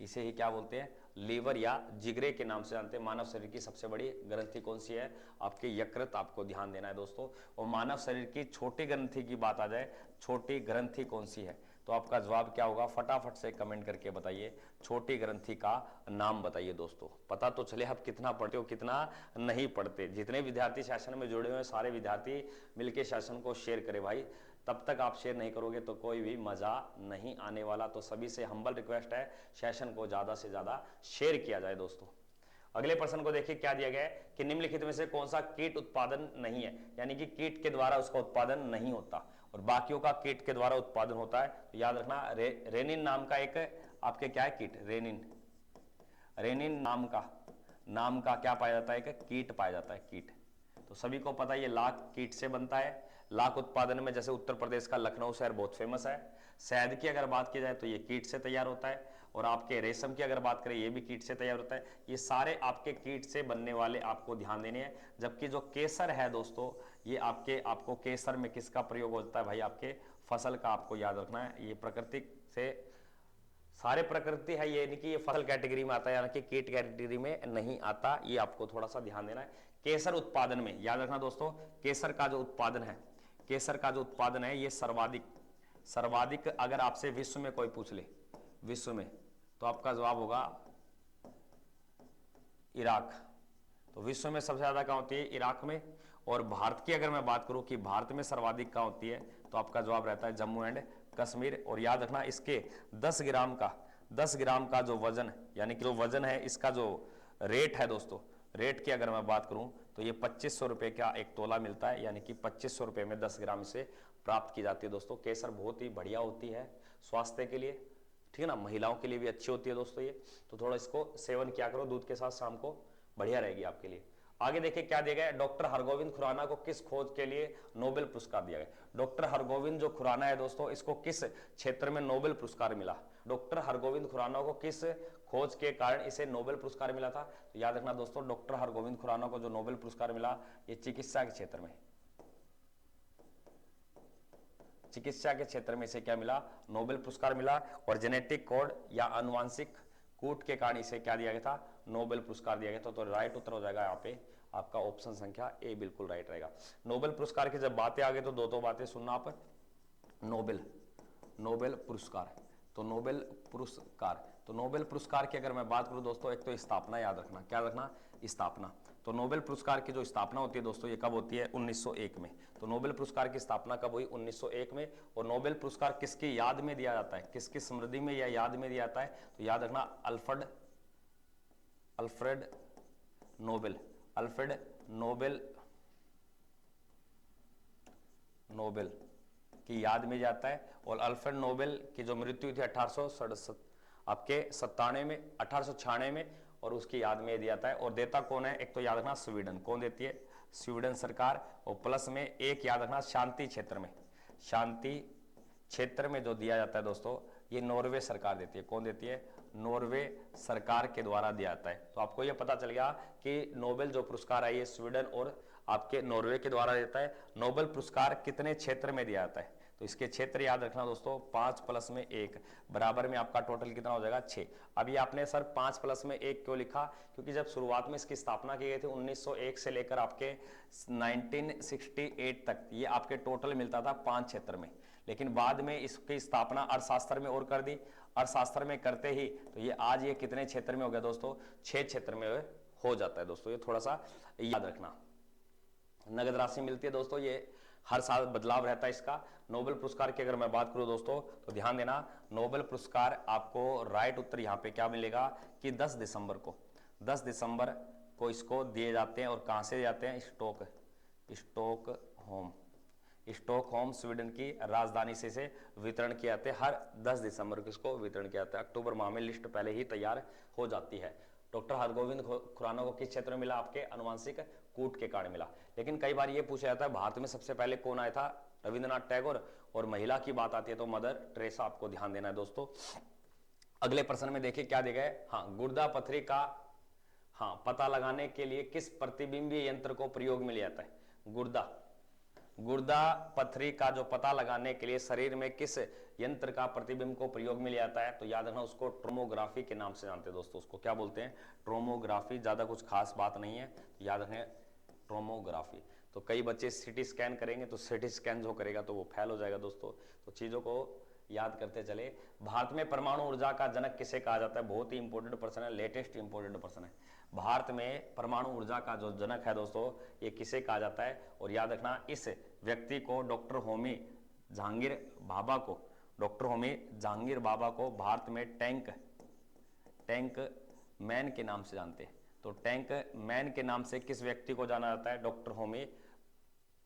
इसे ही क्या बोलते हैं, लीवर या जिगरे के नाम से जानते हैं। मानव शरीर की सबसे बड़ी ग्रंथि कौन सी है, आपके यकृत। आपको ध्यान देना है दोस्तों। और मानव शरीर की छोटी ग्रंथि की बात आ जाए, छोटी ग्रंथि कौन सी है, तो आपका जवाब क्या होगा, फटाफट से कमेंट करके बताइए। छोटी ग्रंथि का नाम बताइए दोस्तों। पता तो चले आप कितना पढ़ते हो कितना नहीं पढ़ते। जितने विद्यार्थी सेशन में जुड़े हुए हैं सारे विद्यार्थी मिलकर सेशन को शेयर करें भाई। तब तक आप शेयर नहीं करोगे तो कोई भी मजा नहीं आने वाला। तो सभी से हम्बल रिक्वेस्ट है, सेशन को ज्यादा से ज्यादा शेयर किया जाए दोस्तों। अगले प्रश्न को देखिए क्या दिया गया है कि निम्नलिखित में से कौन सा कीट उत्पादन नहीं है, यानी कि कीट के द्वारा उसका उत्पादन नहीं होता और बाकियों का कीट के द्वारा उत्पादन होता है। तो याद रखना रेनिन नाम का एक आपके क्या है कीट, रेनिन, रेनिन नाम का क्या पाया जाता है, एक कीट पाया जाता है, कीट। तो सभी को पता है ये लाख कीट से बनता है। लाख उत्पादन में जैसे उत्तर प्रदेश का लखनऊ शहर बहुत फेमस है। शहद की अगर बात की जाए तो ये कीट से तैयार होता है। और आपके रेशम की अगर बात करें ये भी कीट से तैयार होता है। ये सारे आपके कीट से बनने वाले आपको ध्यान देने हैं। जबकि जो केसर है दोस्तों, ये आपको केसर में किसका प्रयोग होता है भाई, आपके फसल का आपको याद रखना है। ये प्रकृति से सारे प्रकृति है, ये नहीं कि ये फसल कैटेगरी में आता है, यानी कि कीट कैटेगरी में नहीं आता। ये आपको थोड़ा सा ध्यान देना है। केसर उत्पादन में याद रखना दोस्तों, केसर का जो उत्पादन है, केसर का जो उत्पादन है ये सर्वाधिक अगर आपसे विश्व में कोई पूछ ले, विश्व में, तो आपका जवाब होगा इराक। तो विश्व में सबसे ज्यादा कहां होती है, इराक में। और भारत की अगर मैं बात करूं कि भारत में सर्वाधिक कहां होती है, तो आपका जवाब रहता है जम्मू एंड कश्मीर। और याद रखना इसके 10 ग्राम का जो वजन, यानी कि जो वजन है, इसका जो रेट है दोस्तों, रेट की अगर मैं बात करूं तो ये 2500 रुपए का एक तोला मिलता है, यानी कि 2500 रुपए में 10 ग्राम इसे प्राप्त की जाती है दोस्तों। केसर बहुत ही बढ़िया होती है स्वास्थ्य के लिए, ठीक है ना, महिलाओं के लिए भी अच्छी होती है दोस्तों ये, तो थोड़ा इसको सेवन किया करो दूध के साथ शाम को, बढ़िया रहेगी आपके लिए। आगे देखिए क्या दिया गया है, डॉक्टर हरगोविंद खुराना को किस खोज के लिए नोबेल पुरस्कार दिया गया। डॉक्टर हरगोविंद जो खुराना है दोस्तों, इसको किस क्षेत्र में नोबेल पुरस्कार मिला। डॉक्टर हरगोविंद खुराना को किस खोज के कारण इसे नोबेल पुरस्कार मिला था, तो याद रखना दोस्तों, डॉक्टर हरगोविंद खुराना को जो नोबेल पुरस्कार मिला, ये चिकित्सा के क्षेत्र में, चिकित्सा के क्षेत्र में इसे क्या मिला, नोबेल पुरस्कार मिला। और जेनेटिक कोड या आनुवांशिक कूट के कारण इसे क्या दिया गया था, नोबेल पुरस्कार दिया गया था। तो राइट उत्तर हो जाएगा यहाँ पे आपका ऑप्शन संख्या ए बिल्कुल राइट रहेगा। नोबेल पुरस्कार की जब बातें आ गई तो दो बातें सुनना आप, नोबेल पुरस्कार, तो नोबेल पुरस्कार की अगर मैं बात करूं दोस्तों, एक तो स्थापना याद रखना, क्या रखना, स्थापना। तो नोबेल पुरस्कार की जो स्थापना होती है दोस्तों, ये कब होती है, 1901 में। तो नोबेल पुरस्कार की स्थापना कब हुई, 1901 में। और नोबेल पुरस्कार किसकी याद में दिया जाता है, किसकी स्मृति में या याद में दिया जाता है, तो याद रखना अल्फ्रेड नोबेल की याद में जाता है। और अल्फ्रेड नोबेल की जो मृत्यु हुई थी 1896 में, और उसकी याद में दिया जाता है। और देता कौन है, एक तो याद रखना स्वीडन, कौन देती है, स्वीडन सरकार। और प्लस में एक याद रखना शांति क्षेत्र में जो दिया जाता है दोस्तों, ये नॉर्वे सरकार देती है, कौन देती है, नॉर्वे सरकार के द्वारा दिया जाता है। तो आपको ये पता चल गया कि नोबेल जो पुरस्कार है ये स्वीडन और आपके नॉर्वे के द्वारा देता है। नोबेल पुरस्कार कितने क्षेत्र में दिया जाता है, तो इसके क्षेत्र याद रखना दोस्तों, 5 + 1 बराबर में आपका टोटल कितना हो जाएगा, 6। अभी आपने सर 5 + 1 क्यों लिखा, क्योंकि जब शुरुआत में इसकी स्थापना की गई थी 1901 से लेकर आपके 1968 तक, ये आपके टोटल मिलता था 5 क्षेत्र में। लेकिन बाद में इसकी स्थापना अर्थशास्त्र में और कर दी, अर्थशास्त्र में करते ही तो ये आज ये कितने क्षेत्र में हो गया दोस्तों, 6 क्षेत्र में हो जाता है दोस्तों। ये थोड़ा सा याद रखना। नगद राशि मिलती है दोस्तों, ये हर साल बदलाव रहता है इसका। नोबेल पुरस्कार की अगर मैं बात करूं दोस्तों, तो ध्यान देना, नोबेल पुरस्कार आपको राइट उत्तर यहां पे क्या मिलेगा कि 10 दिसंबर को इसको दिए जाते हैं। और कहां से जाते हैं, स्टॉकहोम स्वीडन की राजधानी से इसे वितरण किया जाता है। हर 10 दिसंबर को इसको वितरण किया जाता है। अक्टूबर माह में लिस्ट पहले ही तैयार हो जाती है। डॉक्टर हरगोविंद खुराना को किस क्षेत्र में मिला, आपके आनुवंशिक कूट के कारण मिला। लेकिन कई बार ये पूछा जाता है भारत में सबसे पहले कौन आया था, रविंद्रनाथ टैगोर। और महिला की बात आती है तो मदर टेरेसा, आपको ध्यान देना है दोस्तों। अगले प्रश्न में देखिए क्या दिया गया है, गुर्दा पथरी का पता लगाने के लिए किस प्रतिबिंबीय यंत्र को प्रयोग में लिया जाता है। गुर्दा पथरी का जो पता लगाने के लिए शरीर में किस यंत्र का प्रतिबिंब को प्रयोग में लिया जाता है, तो याद रखना उसको ट्रोमोग्राफी के नाम से जानते हैं दोस्तों। उसको क्या बोलते हैं, ट्रोमोग्राफी। ज्यादा कुछ खास बात नहीं है, तो याद रखें ट्रोमोग्राफी। तो कई बच्चे सिटी स्कैन करेंगे तो सिटी स्कैन जो करेगा तो वो फेल हो जाएगा दोस्तों। तो चीजों को याद करते चले। भारत में परमाणु ऊर्जा का जनक किसे कहा जाता है, बहुत ही इंपॉर्टेंट प्रश्न है, लेटेस्ट इंपॉर्टेंट प्रश्न है। भारत में परमाणु ऊर्जा का जो जनक है दोस्तों, ये किसे कहा जाता है। और याद रखना इस व्यक्ति को डॉक्टर होमी जहांगीर भाभा को भारत में टैंक मैन के नाम से जानते हैं। तो टैंक मैन के नाम से किस व्यक्ति को जाना जाता है, डॉक्टर होमी,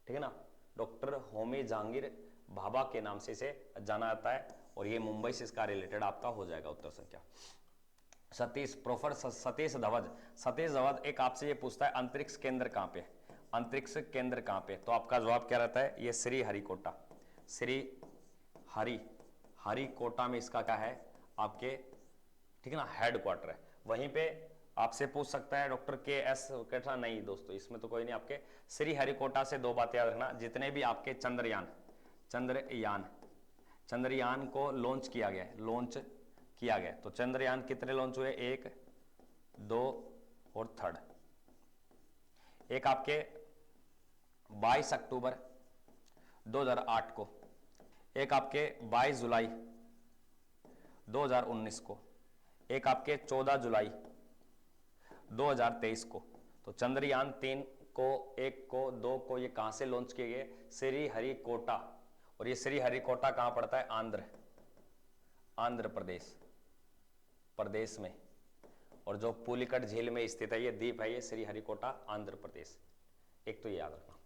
ठीक है ना, डॉक्टर होमी जहांगीर भाभा के नाम से इसे जाना जाता है। और ये मुंबई से इसका रिलेटेड आपका हो जाएगा उत्तर संख्या। प्रोफेसर सतीश धवन एक आपसे ये पूछता है अंतरिक्ष केंद्र कहां पे, अंतरिक्ष केंद्र कहां पे, तो आपका जवाब क्या रहता है, ये श्रीहरिकोटा में इसका क्या है आपके, ठीक है ना, हेडक्वार्टर है। वहीं पे आपसे पूछ सकता है डॉक्टर KS कैठा, नहीं दोस्तों इसमें तो कोई नहीं। आपके श्रीहरिकोटा से 2 बातें याद रखना, जितने भी आपके चंद्रयान को लॉन्च किया गया, तो चंद्रयान कितने लॉन्च हुए, 1, 2 और 3rd। एक आपके 22 अक्टूबर 2008 को, एक आपके 22 जुलाई 2019 को, एक आपके 14 जुलाई 2023 को। तो चंद्रयान 3 एक को, दो को, ये कहां से लॉन्च किए गए? श्रीहरिकोटा। और ये श्रीहरिकोटा कहां पड़ता है? आंध्र प्रदेश में। और जो पुलिकट झील में स्थित है ये द्वीप है, ये श्रीहरिकोटा आंध्र प्रदेश। एक तो ये याद रखना।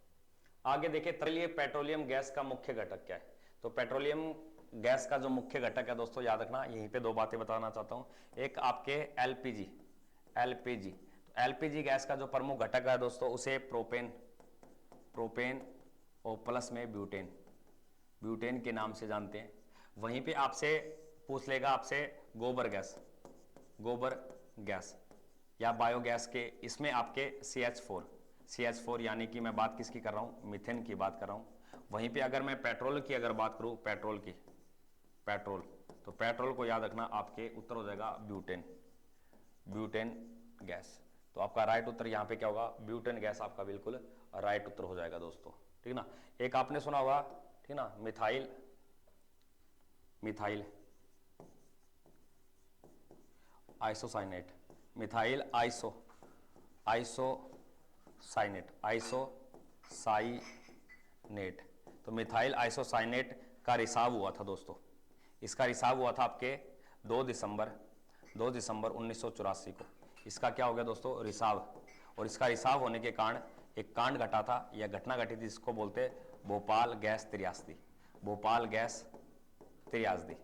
आगे देखिए, तैलीय पेट्रोलियम गैस का मुख्य घटक क्या है? तो पेट्रोलियम गैस का जो मुख्य घटक है दोस्तों, याद रखना, यहीं पे दो बातें बताना चाहता हूं। एक आपके एलपीजी। तो एलपीजी गैस का जो प्रमुख घटक है दोस्तों, उसे प्रोपेन और प्लस में ब्यूटेन के नाम से जानते हैं। वहीं पे आपसे पूछ लेगा आपसे गोबर गैस या बायोगैस के, इसमें आपके CH4 यानी कि मैं बात किसकी कर रहा हूं? मीथेन की बात कर रहा हूं। वहीं पे अगर मैं पेट्रोल की अगर बात करूं, पेट्रोल, तो पेट्रोल को याद रखना, आपके उत्तर हो जाएगा ब्यूटेन गैस। तो आपका राइट उत्तर यहां पे क्या होगा? ब्यूटेन गैस आपका बिल्कुल राइट उत्तर हो जाएगा दोस्तों, ठीक ना। एक आपने सुना होगा, ठीक ना, मिथाइल आइसोसाइनेट, तो मिथाइल आइसोसाइनेट का रिसाव हुआ था दोस्तों। इसका रिसाव हुआ था आपके 2 दिसंबर 1984 को। इसका क्या हो गया दोस्तों? रिसाव। और इसका रिसाव होने के कारण एक कांड घटा था, यह घटना घटी थी, जिसको बोलते भोपाल गैस त्रियाजदी।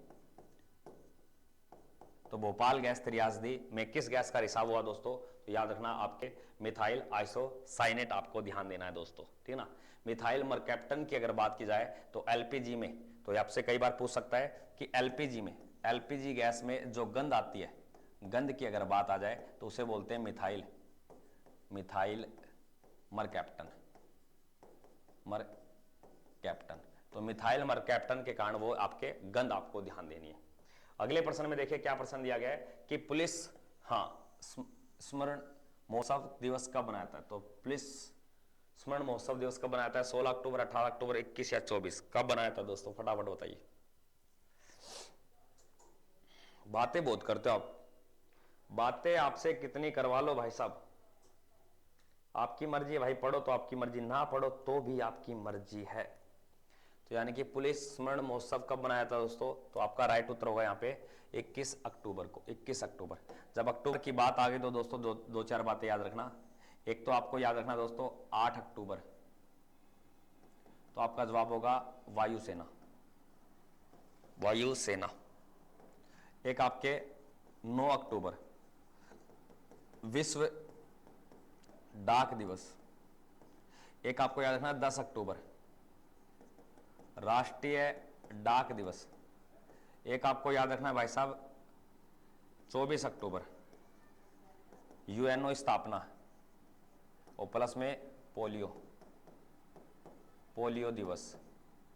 तो भोपाल गैस त्रियाजदी में किस गैस का रिसाव हुआ दोस्तों? तो याद रखना, आपके मिथाइल आइसोसाइनेट आपको ध्यान देना है दोस्तों, ठीक ना। मिथाइल मरकैप्टन की अगर बात की जाए तो एलपीजी में, तो आपसे कई बार पूछ सकता है कि एलपीजी गैस में जो गंध आती है, गंध की अगर बात आ जाए तो उसे बोलते हैं मिथाइल मरकैप्टन। तो मिथाइल मरकैप्टन के कारण वो आपके गंध आपको ध्यान देनी है। अगले प्रश्न में देखिए क्या प्रश्न दिया गया है कि पुलिस स्मरण महोत्सव दिवस कब मनाया था? तो पुलिस स्मरण महोत्सव दिवस कब बनाया था? 16 अक्टूबर, 18 अक्टूबर, 21 या 24? कब बनाया था दोस्तों? फटाफट बताइए। बातें बहुत करते हो आप, बातें आपसे कितनी करवा लो भाई साहब, आपकी मर्जी है भाई, पढ़ो तो आपकी मर्जी, ना पढ़ो तो भी आपकी मर्जी है। तो यानी कि पुलिस स्मरण महोत्सव कब बनाया था दोस्तों? तो आपका राइट उत्तर होगा यहाँ पे 21 अक्टूबर को। 21 अक्टूबर। जब अक्टूबर की बात आ गई तो दोस्तों दो चार बातें याद रखना। एक तो आपको याद रखना दोस्तों 8 अक्टूबर, तो आपका जवाब होगा वायुसेना। एक आपके 9 अक्टूबर विश्व डाक दिवस। एक आपको याद रखना 10 अक्टूबर राष्ट्रीय डाक दिवस। एक आपको याद रखना है भाई साहब 24 अक्टूबर यूएनओ स्थापना, और प्लस में पोलियो दिवस,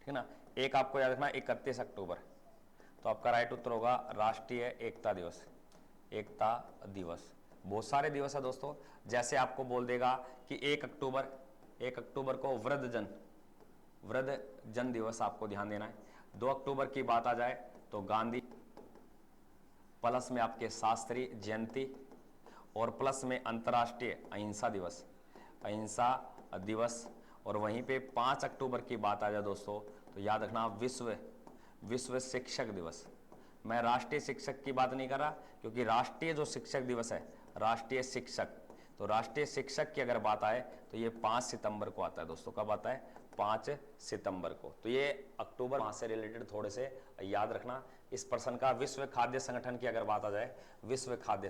ठीक ना। एक आपको याद रखना 31 अक्टूबर, तो आपका राइट उत्तर होगा राष्ट्रीय एकता दिवस। बहुत सारे दिवस है दोस्तों, जैसे आपको बोल देगा कि 1 अक्टूबर को वृद्धजन दिवस आपको ध्यान देना है। 2 अक्टूबर की बात आ जाए तो गांधी, प्लस में आपके शास्त्री जयंती, और प्लस में अंतर्राष्ट्रीय अहिंसा दिवस। और वहीं पे 5 अक्टूबर की बात आ जाए दोस्तों तो याद रखना विश्व शिक्षक दिवस। मैं राष्ट्रीय शिक्षक की बात नहीं कर रहा, क्योंकि राष्ट्रीय जो शिक्षक दिवस है, राष्ट्रीय शिक्षक, तो राष्ट्रीय शिक्षक की अगर बात आए तो ये 5 सितंबर को आता है दोस्तों। कब आता है? 5 सितंबर को। तो ये अक्टूबर माह से रिलेटेड थोड़े से याद रखना। इस प्रश्न का विश्व खाद्य संगठन की अगर बात आ जाए, विश्व खाद्य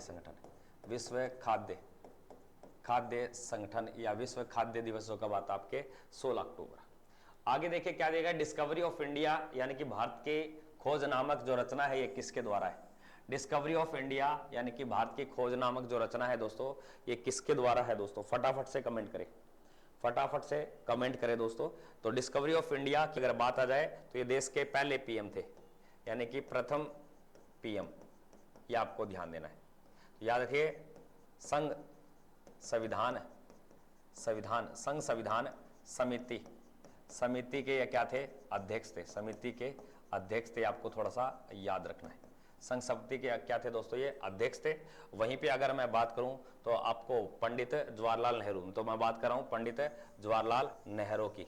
संगठन या विश्व खाद्य दिवस जो कब आता है? आपके 16 अक्टूबर। आगे देखिए क्या देगा, डिस्कवरी ऑफ इंडिया यानी कि भारत की खोज नामक जो रचना है ये किसके द्वारा है? डिस्कवरी ऑफ इंडिया यानी कि भारत की खोज नामक जो रचना है दोस्तों, ये किसके द्वारा है दोस्तों? फटाफट से कमेंट करें दोस्तों। तो डिस्कवरी ऑफ इंडिया की अगर बात आ जाए तो ये देश के पहले पीएम थे, यानी कि प्रथम पीएम, ये आपको ध्यान देना है। याद रखिए संघ संविधान समिति के ये क्या थे? अध्यक्ष थे। समिति के अध्यक्ष थे, आपको थोड़ा सा याद रखना है। संघ समिति के क्या थे दोस्तों, ये अध्यक्ष थे। वहीं पे अगर मैं बात करूं तो आपको पंडित जवाहरलाल नेहरू, तो मैं बात कर रहा हूं पंडित जवाहरलाल नेहरू की,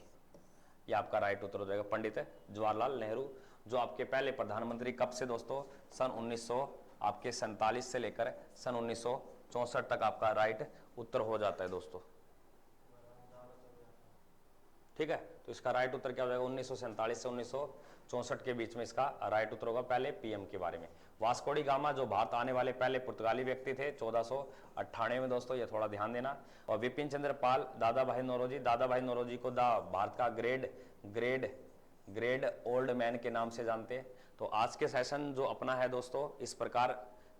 ये आपका राइट उत्तर हो जाएगा, पंडित जवाहरलाल नेहरू, जो आपके पहले प्रधानमंत्री कब से दोस्तों, सन 1947 से लेकर सन 1964 तक आपका राइट उत्तर हो जाता है दोस्तों। ठीक है, तो इसका राइट उत्तर क्या हो जाएगा, 1947 से 1964 के बीच में इसका राइट उत्तर होगा। पहले पीएम के बारे में, वास्को डी गामा जो भारत आने वाले पहले पुर्तगाली व्यक्ति थे 1498 में दोस्तों, ये थोड़ा ध्यान देना। और विपिन चंद्र पाल, दादा भाई नौरोजी, दादा भाई नौरोजी को भारत का ग्रेड ओल्ड मैन के नाम से जानते हैं। तो आज के सेशन जो अपना है दोस्तों, इस प्रकार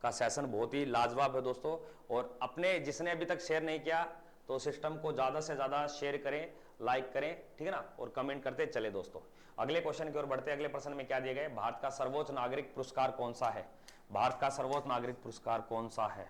का सेशन बहुत ही लाजवाब है दोस्तों। और अपने जिसने अभी तक शेयर नहीं किया तो सिस्टम को ज्यादा से ज्यादा शेयर करें, लाइक करें, ठीक है ना, और कमेंट करते चले दोस्तों। अगले क्वेश्चन की ओर बढ़ते हैं। अगले प्रश्न में क्या दिए गए, भारत का सर्वोच्च नागरिक पुरस्कार कौन सा है, भारत का सर्वोच्च नागरिक पुरस्कार कौन सा है।